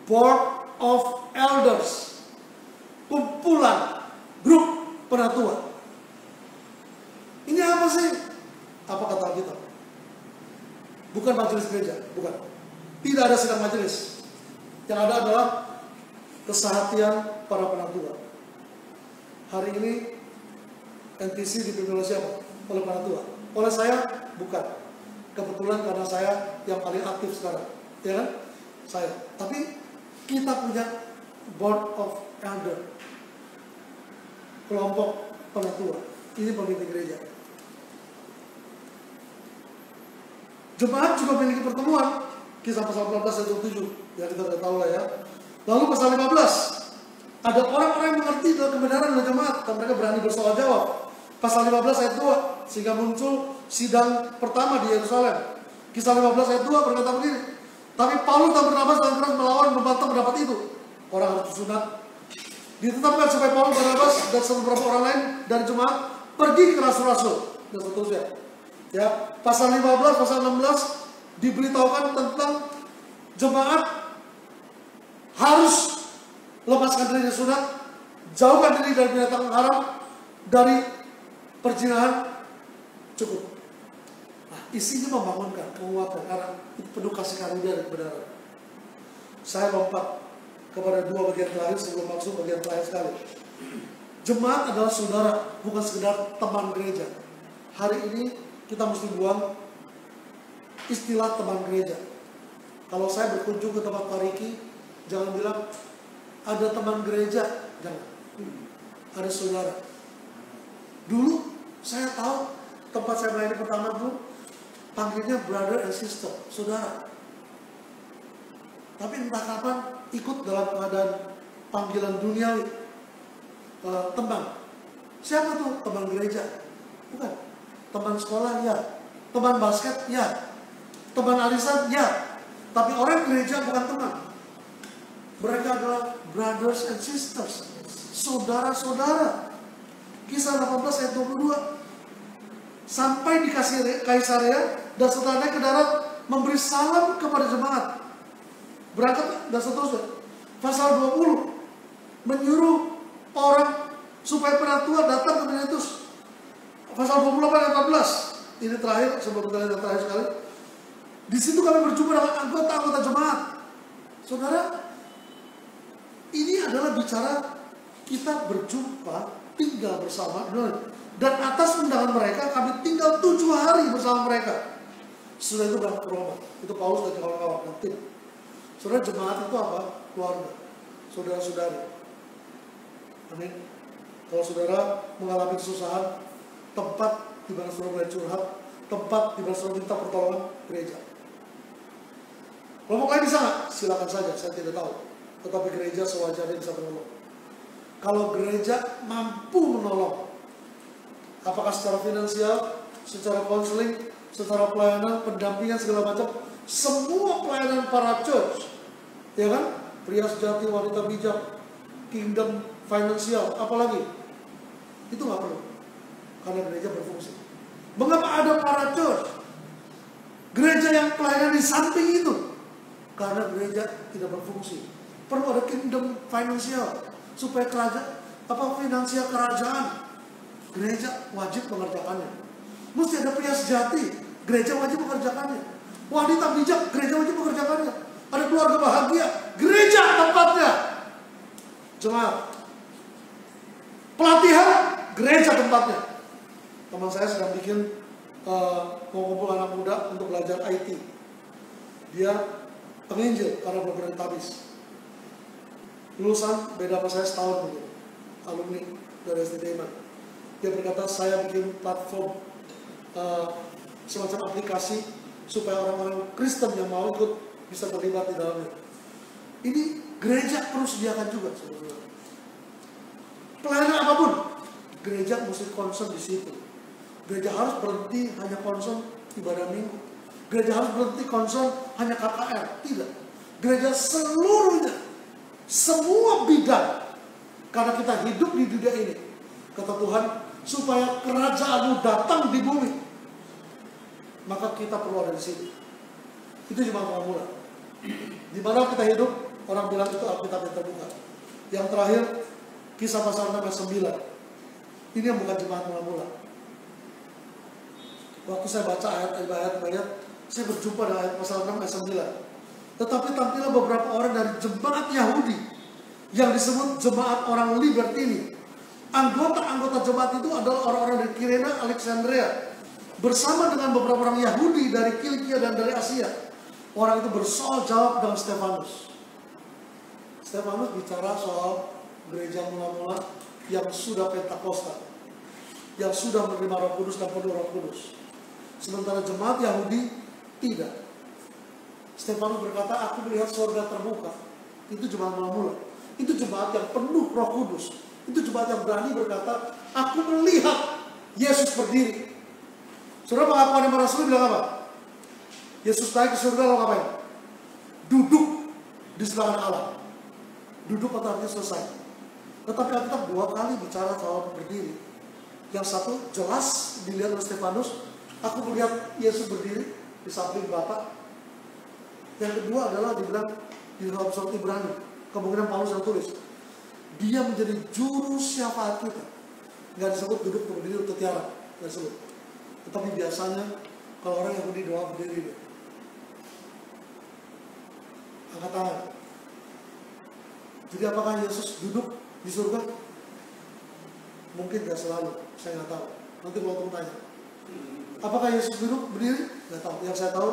Board of Elders, kumpulan, grup penatua. Ini apa sih? Apa kata kita? Bukan majelis gereja, bukan. Tidak ada sidang majelis. Yang ada adalah kesehatian para penatua. Hari ini NTC dipimpin oleh siapa? Oleh penatua. Oleh saya, bukan. Kebetulan karena saya yang paling aktif sekarang, ya kan? Saya. Tapi kita punya board of elder, kelompok penatua. Ini pemimpin gereja. Jemaat juga memiliki pertemuan. Kisah pasal 14 ayat 7 yang kita sudah tahu lah ya. Lalu pasal 15, ada orang-orang yang mengerti dalam kebenaran dan jemaat, dan mereka berani bersoal jawab. Pasal 15 ayat 2, sehingga muncul sidang pertama di Yerusalem. Kisah 15 ayat 2 berkata begini, tapi Paulus dan Barnabas dengan keras melawan dan membantah pendapat itu. Orang harus disunat. Ditetapkan supaya Paulus, Barnabas dan beberapa orang lain dari jemaat pergi ke rasul-rasul dan seterusnya. Ya, pasal 15, pasal 16 diberitahukan tentang jemaat harus lepaskan diri dari sunat, jauhkan diri dari binatang haram, dari perzinahan, cukup. Nah, isinya membangunkan, menguatkan, karena itu penuh kasih karunia dan kebenaran. Saya lompat kepada dua bagian terakhir sebelum masuk bagian terakhir sekali. Jemaat adalah saudara, bukan sekedar teman gereja. Hari ini kita mesti buang istilah teman gereja. Kalau saya berkunjung ke tempat pariki, jangan bilang ada teman gereja, jangan. Ada saudara. Dulu saya tahu tempat saya melayani pertama dulu panggilnya brother and sister, saudara. Tapi entah kapan ikut dalam keadaan panggilan duniawi, teman. Siapa tuh? Teman gereja? Bukan. Teman sekolah? Ya. Teman basket? Ya. Teman arisan? Ya. Tapi orang gereja bukan teman. Mereka adalah brothers and sisters, saudara-saudara. Kisah 18 ayat 22. Sampai di Kaisarea dan setelah naik ke darat memberi salam kepada jemaat. Berangkat dan seterusnya. Pasal 20 menyuruh orang supaya penatua datang ke Miletus. Pasal 28 ayat 14. Ini terakhir, sebelum kita lihat terakhir sekali. Di situ kami berjumpa dengan anggota-anggota jemaat. Saudara, ini adalah bicara kita berjumpa, tinggal bersama, dan atas undangan mereka kami tinggal 7 hari bersama mereka. Setelah itu berangkat ke Roma. Itu Paulus dan kawan-kawan dan tim. Saudara, jemaat itu apa? Keluarga, saudara-saudari. Amin. Kalau saudara mengalami kesusahan, tempat di mana saudara boleh curhat, tempat di mana saudara minta pertolongan, gereja. Kelompok lain bisa nggak? Silakan saja, saya tidak tahu. Tetapi gereja sewajarnya bisa menolong. Kalau gereja mampu menolong, apakah secara finansial, secara konseling, secara pelayanan, pendampingan segala macam, semua pelayanan para church, ya kan? Pria sejati, wanita bijak, kingdom, finansial, apalagi itu nggak perlu, karena gereja berfungsi. Mengapa ada para church? Gereja yang pelayanan di samping itu, karena gereja tidak berfungsi. Perlu ada kingdom finansial supaya kerajaan, finansial kerajaan, gereja wajib mengerjakannya. Mesti ada pria sejati, gereja wajib mengerjakannya. Wanita bijak, gereja wajib mengerjakannya. Ada keluarga bahagia, gereja tempatnya. Jemaat, pelatihan, gereja tempatnya. Teman saya sedang bikin mengumpul anak muda untuk belajar IT. Dia penginjil karena belum pernah tabis. Lulusan beda sama saya setahun begitu, alumni dari STD Iman. Dia berkata, saya bikin platform semacam aplikasi supaya orang-orang Kristen yang mau ikut bisa terlibat di dalamnya. Ini gereja perlu sediakan juga, saudara. Pelayanan apapun, gereja mesti concern di situ. Gereja harus berhenti hanya concern ibadah minggu. Gereja harus berhenti concern hanya KKR. Tidak. Gereja seluruhnya, semua bidang. Karena kita hidup di dunia ini, kata Tuhan, supaya kerajaan-Mu datang di bumi, maka kita perlu ada di sini. Itu cuma mula-mula. Di mana kita hidup, orang bilang itu Alkitab yang terbuka. Yang terakhir, Kisah pasal 6 ayat 9. Ini yang bukan jemaat mula-mula. Waktu saya baca ayat-ayat, saya berjumpa dengan ayat pasal 6 ayat 9. Tetapi tampillah beberapa orang dari jemaat Yahudi yang disebut jemaat orang Libertini. Anggota-anggota jemaat itu adalah orang-orang dari Kirene, Alexandria, bersama dengan beberapa orang Yahudi dari Kilikia dan dari Asia. Orang itu bersoal jawab dengan Stefanus. Stefanus bicara soal gereja mula-mula yang sudah Pentakosta, yang sudah menerima Roh Kudus dan penuh Roh Kudus. Sementara jemaat Yahudi tidak. Stefanus berkata, aku melihat surga terbuka Itu jemaat mula-mula. Itu jemaat yang penuh Roh Kudus. Itu jemaat yang berani berkata, aku melihat Yesus berdiri. Saudara, pengakuan Iman Rasul bilang apa? Yesus naik ke surga lalu ngapain? Duduk di sebelah Allah. Duduk artinya selesai. Tetapi Alkitab 2 kali bicara soal berdiri. Yang satu jelas dilihat oleh Stefanus, aku melihat Yesus berdiri di samping Bapa. Yang kedua adalah dibilang di dalam surat Ibrani, kemungkinan Paulus yang tulis, dia menjadi juru syafaat kita. Nggak disebut duduk berdiri atau tiara, nggak disebut. Tetapi biasanya kalau orang Yahudi doa berdiri, angkat tangan. Jadi apakah Yesus duduk di surga? Mungkin nggak selalu, saya nggak tahu. Nanti kalau teman tanya, apakah Yesus duduk berdiri? Nggak tahu. Yang saya tahu,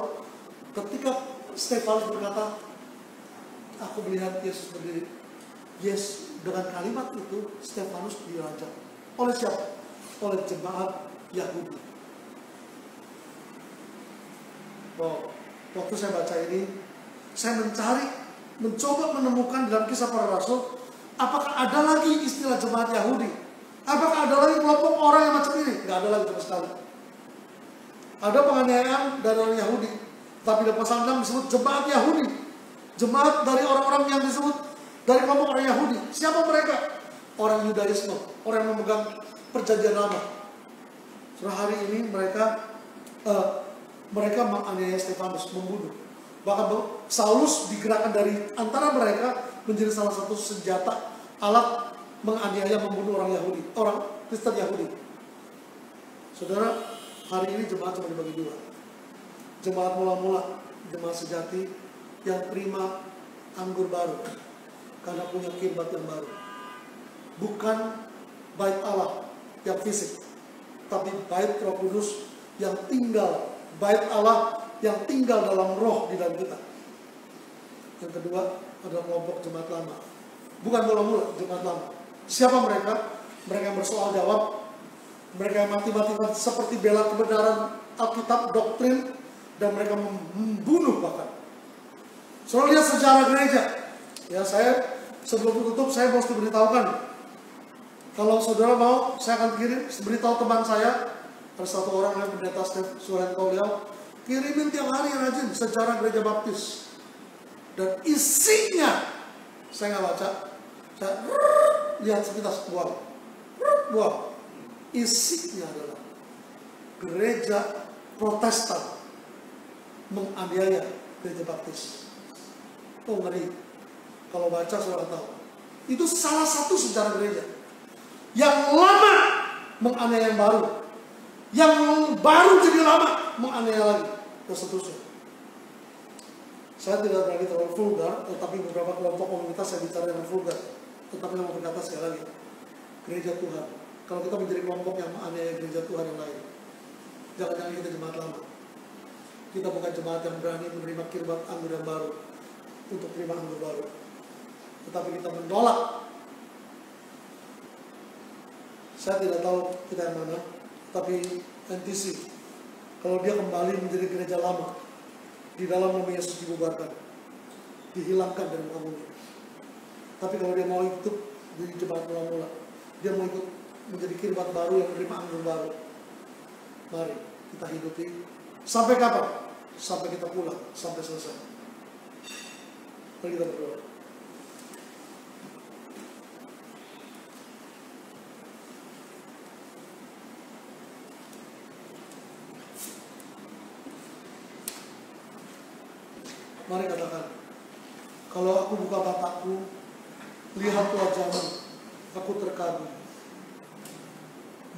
ketika Stefanus berkata, aku melihat Yesus berdiri. Yes, dengan kalimat itu Stefanus dirajam. Oleh siapa? Oleh jemaat Yahudi. Wow. Waktu saya baca ini, saya mencoba menemukan dalam Kisah Para Rasul, apakah ada lagi istilah jemaat Yahudi? Apakah ada lagi kelompok orang yang macam ini? Nggak ada lagi sama sekali. Ada penganiayaan dari orang Yahudi, tapi dalam pasal 6 disebut jemaat Yahudi. Jemaat dari orang-orang yang disebut dari kelompok orang Yahudi. Siapa mereka? Orang Yudaisme, orang yang memegang perjanjian lama. Setelah hari ini mereka menganiaya Stefanus, membunuh. Bahkan Saulus digerakkan dari antara mereka menjadi salah satu senjata alat menganiaya, membunuh orang Yahudi, orang Kristen Yahudi. Saudara, hari ini jemaat cuma dibagi dua. Jemaat mula-mula, jemaat sejati yang terima anggur baru karena punya kirbat yang baru. Bukan bait Allah yang fisik, tapi bait Roh Kudus yang tinggal, bait Allah yang tinggal dalam roh di dalam kita. Yang kedua adalah kelompok jemaat lama. Bukan mula-mula, jemaat lama. Siapa mereka? Mereka yang bersoal jawab, mereka yang mati-matian seperti bela kebenaran Alkitab, doktrin, dan mereka membunuh bahkan. Soalnya lihat sejarah gereja. Ya, saya sebelum tutup saya mesti beritahukan. Kalau saudara mau, saya akan beritahu teman saya. Ada satu orang yang pendeta Suren Koliau, kirimin tiap hari rajin sejarah gereja baptis. Dan isinya, saya nggak baca. Saya lihat sepintas, buang. Isinya adalah gereja Protestan menganiaya gereja baptis. Oh, ngeri. Kalau baca saudara tahu. Itu salah satu sejarah gereja. Yang lama menganiaya yang baru. Yang baru jadi lama menganiaya lagi. Dan seterusnya. Saya tidak berani terlalu vulgar, tetapi beberapa kelompok komunitas saya bicara dengan vulgar. Tetapi yang mau berkata sekali lagi, gereja Tuhan. Kalau kita menjadi kelompok yang menganiaya gereja Tuhan yang lain, jangan-jangan kita jemaat lama. Kita bukan jemaat yang berani menerima kirbat anggur yang baru untuk terima anggur baru. Tetapi kita menolak. Saya tidak tahu kita yang mana, tapi NTC, kalau dia kembali menjadi gereja lama, di dalam nama Yesus dibubarkan, dihilangkan dari muka bumi. Tapi kalau dia mau ikut di jemaat mula-mula, dia mau ikut menjadi kirbat baru yang menerima anggur baru, mari kita hidupi. Sampai kapan? Sampai kita pulang, sampai selesai. Mari kita berdoa. Mari katakan, kalau aku buka mataku, lihat wajahmu, aku terkagum.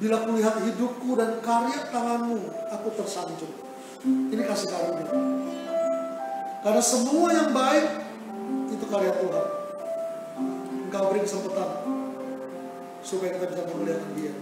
Bila aku lihat hidupku dan karya tanganmu, aku tersanjung. Ini kasih karunia. Karena semua yang baik, itu karya Tuhan. Engkau beri kesempatan, supaya kita bisa memuliakan Dia.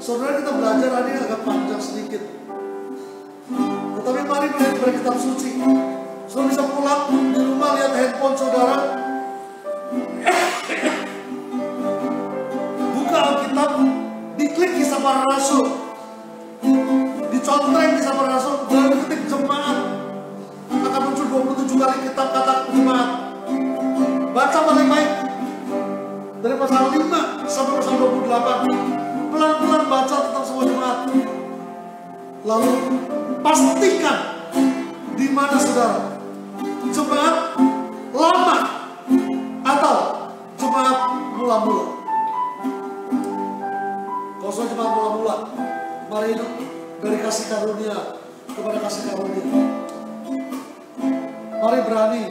Saudara, kita belajar hari ini agak panjang sedikit. Tetapi mari melihat dari kitab suci. Saudara bisa pulang di rumah, lihat handphone saudara. Buka Alkitab, diklik Kisah Para Rasul. Dicontreng Kisah Para Rasul, lalu ketik jemaat. Akan muncul 27 kali kitab kata jemaat. Baca baik-baik. Dari pasal 5 sampai pasal 28. Pelan-pelan baca tentang semua jemaat. Lalu pastikan di mana saudara. Jemaat lama atau jemaat mula-mula. Kalau soal jemaat mula-mula, mari hidup dari kasih karunia kepada kasih karunia. Mari berani.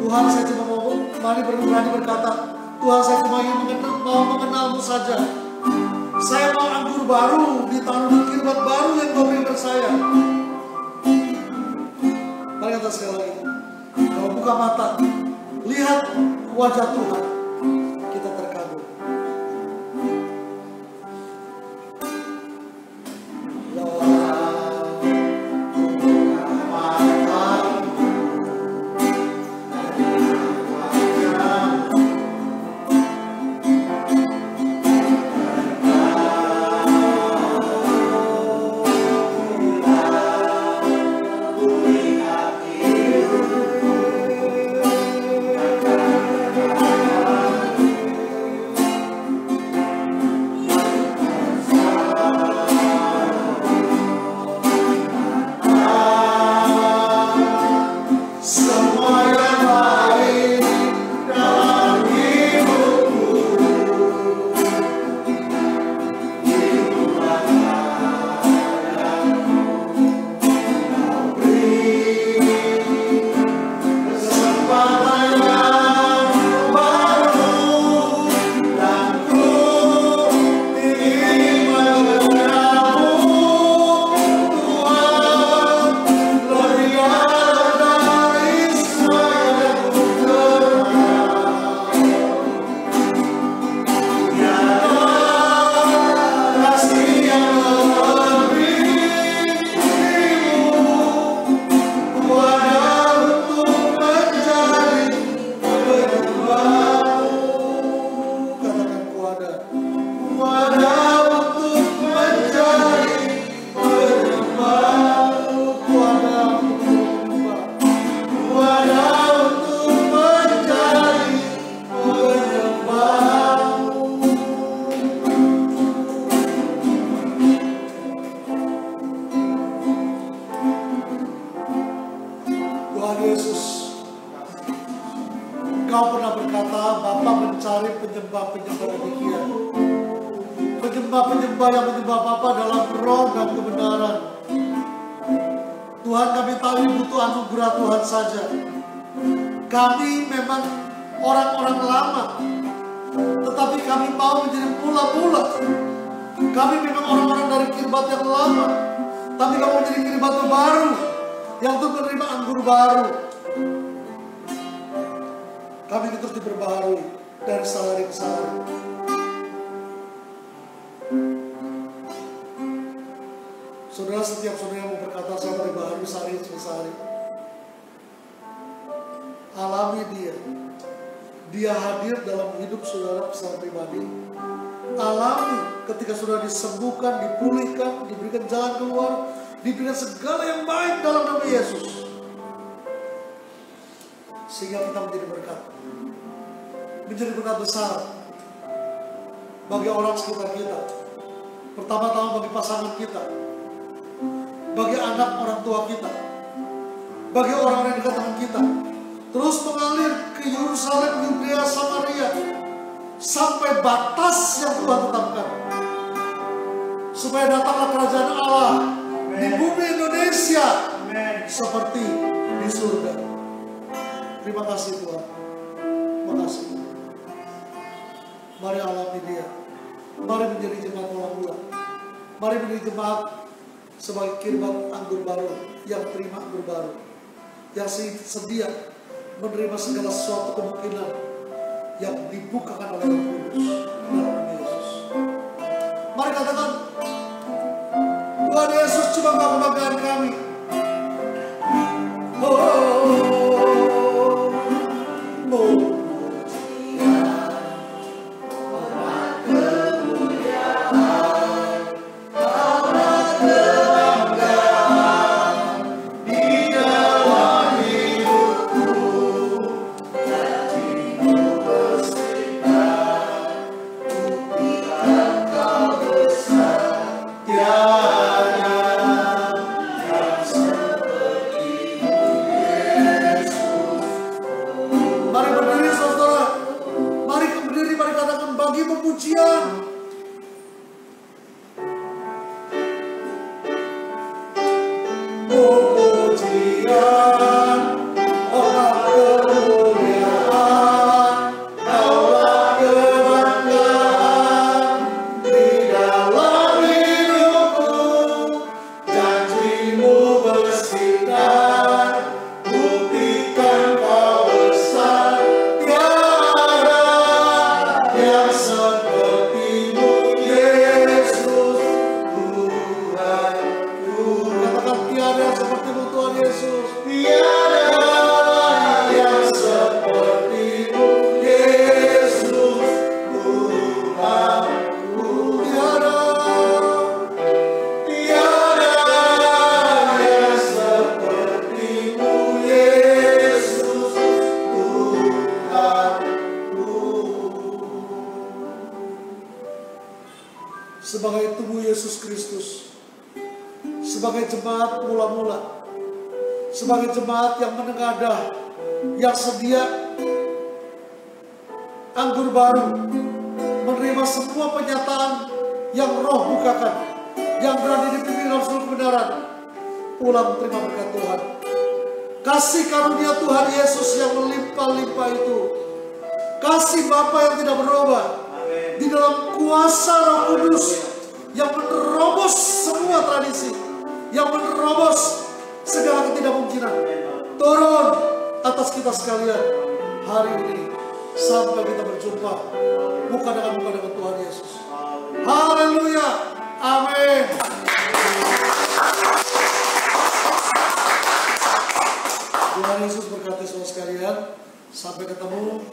Tuhan, saya cuma mau, mari berani berkata, Tuhan, saya cuma ingin mau mengenalmu saja. Saya mau anggur baru, ditanam di kirbat baru yang kau berikan saya. Mari kata sekali lagi. Kalau buka mata, lihat wajah Tuhan, kita terkagum. Engkau pernah berkata, Bapa mencari penyembah-penyembah demikian. Penyembah-penyembah yang menyembah Bapa dalam roh dan kebenaran. Tuhan, kami tahu butuh anugerah Tuhan saja. Kami memang orang-orang lama, tetapi kami mau menjadi mula-mula. Kami memang orang-orang dari kirbat yang lama, tapi kami menjadi kirbat yang baru, yang untuk menerima anggur baru. Kami terus diperbaharui dari sehari ke sehari. Saudara, setiap saudara yang mau berkata saya diperbaharui sehari ke sehari, alami dia. Dia hadir dalam hidup saudara secara pribadi. Alami ketika saudara disembuhkan, dipulihkan, diberikan jalan keluar, diberikan segala yang baik dalam nama Yesus. Sehingga kita menjadi berkat. Menjadi berkat besar bagi orang sekitar kita. Pertama-tama bagi pasangan kita, bagi anak orang tua kita, bagi orang-orang yang dekat dengan kita. Terus mengalir ke Yerusalem, Yudea, Samaria, sampai batas yang Tuhan tetapkan. Supaya datanglah kerajaan Allah di bumi Indonesia seperti di surga. Terima kasih Tuhan. Terima kasih. Mari alami dia. Mari menjadi jemaat mula-mula. Mari menjadi jemaat sebagai kirbat anggur baru, yang terima anggur baru, yang sedia menerima segala sesuatu kemungkinan yang dibukakan oleh Roh Kudus. lagi pemujian. Pemujian, kemuliaan, Kaulah kebanggaan di dalam hidupku. Janjimu bersinar, buktikan Kau besar. Tiada yang seperti-Mu, Yesus Tuhanku. Katakan, tiada yang seperti-Mu, Tuhan Yesus. Tiada yang seperti-Mu, Yesus Tuhanku. Tiada yang seperti-Mu, Yesus Tuhanku. Sebagai tubuh Yesus Kristus, sebagai jemaat mula-mula, sebagai jemaat yang menengadah, yang sedia anggur baru, menerima semua penyataan yang Roh bukakan, yang berani dipimpin dalam seluruh kebenaran, pulang terima berkat Tuhan. Kasih karunia Tuhan Yesus yang melimpah-limpah itu, kasih Bapa yang tidak berubah, di dalam kuasa Roh Kudus yang menerobos semua tradisi, yang menerobos segala ketidakmungkinan, turun atas kita sekalian hari ini sampai kita berjumpa muka dengan muka dengan Tuhan Yesus. Haleluya, amin. Tuhan Yesus berkati saudara sekalian. Sampai ketemu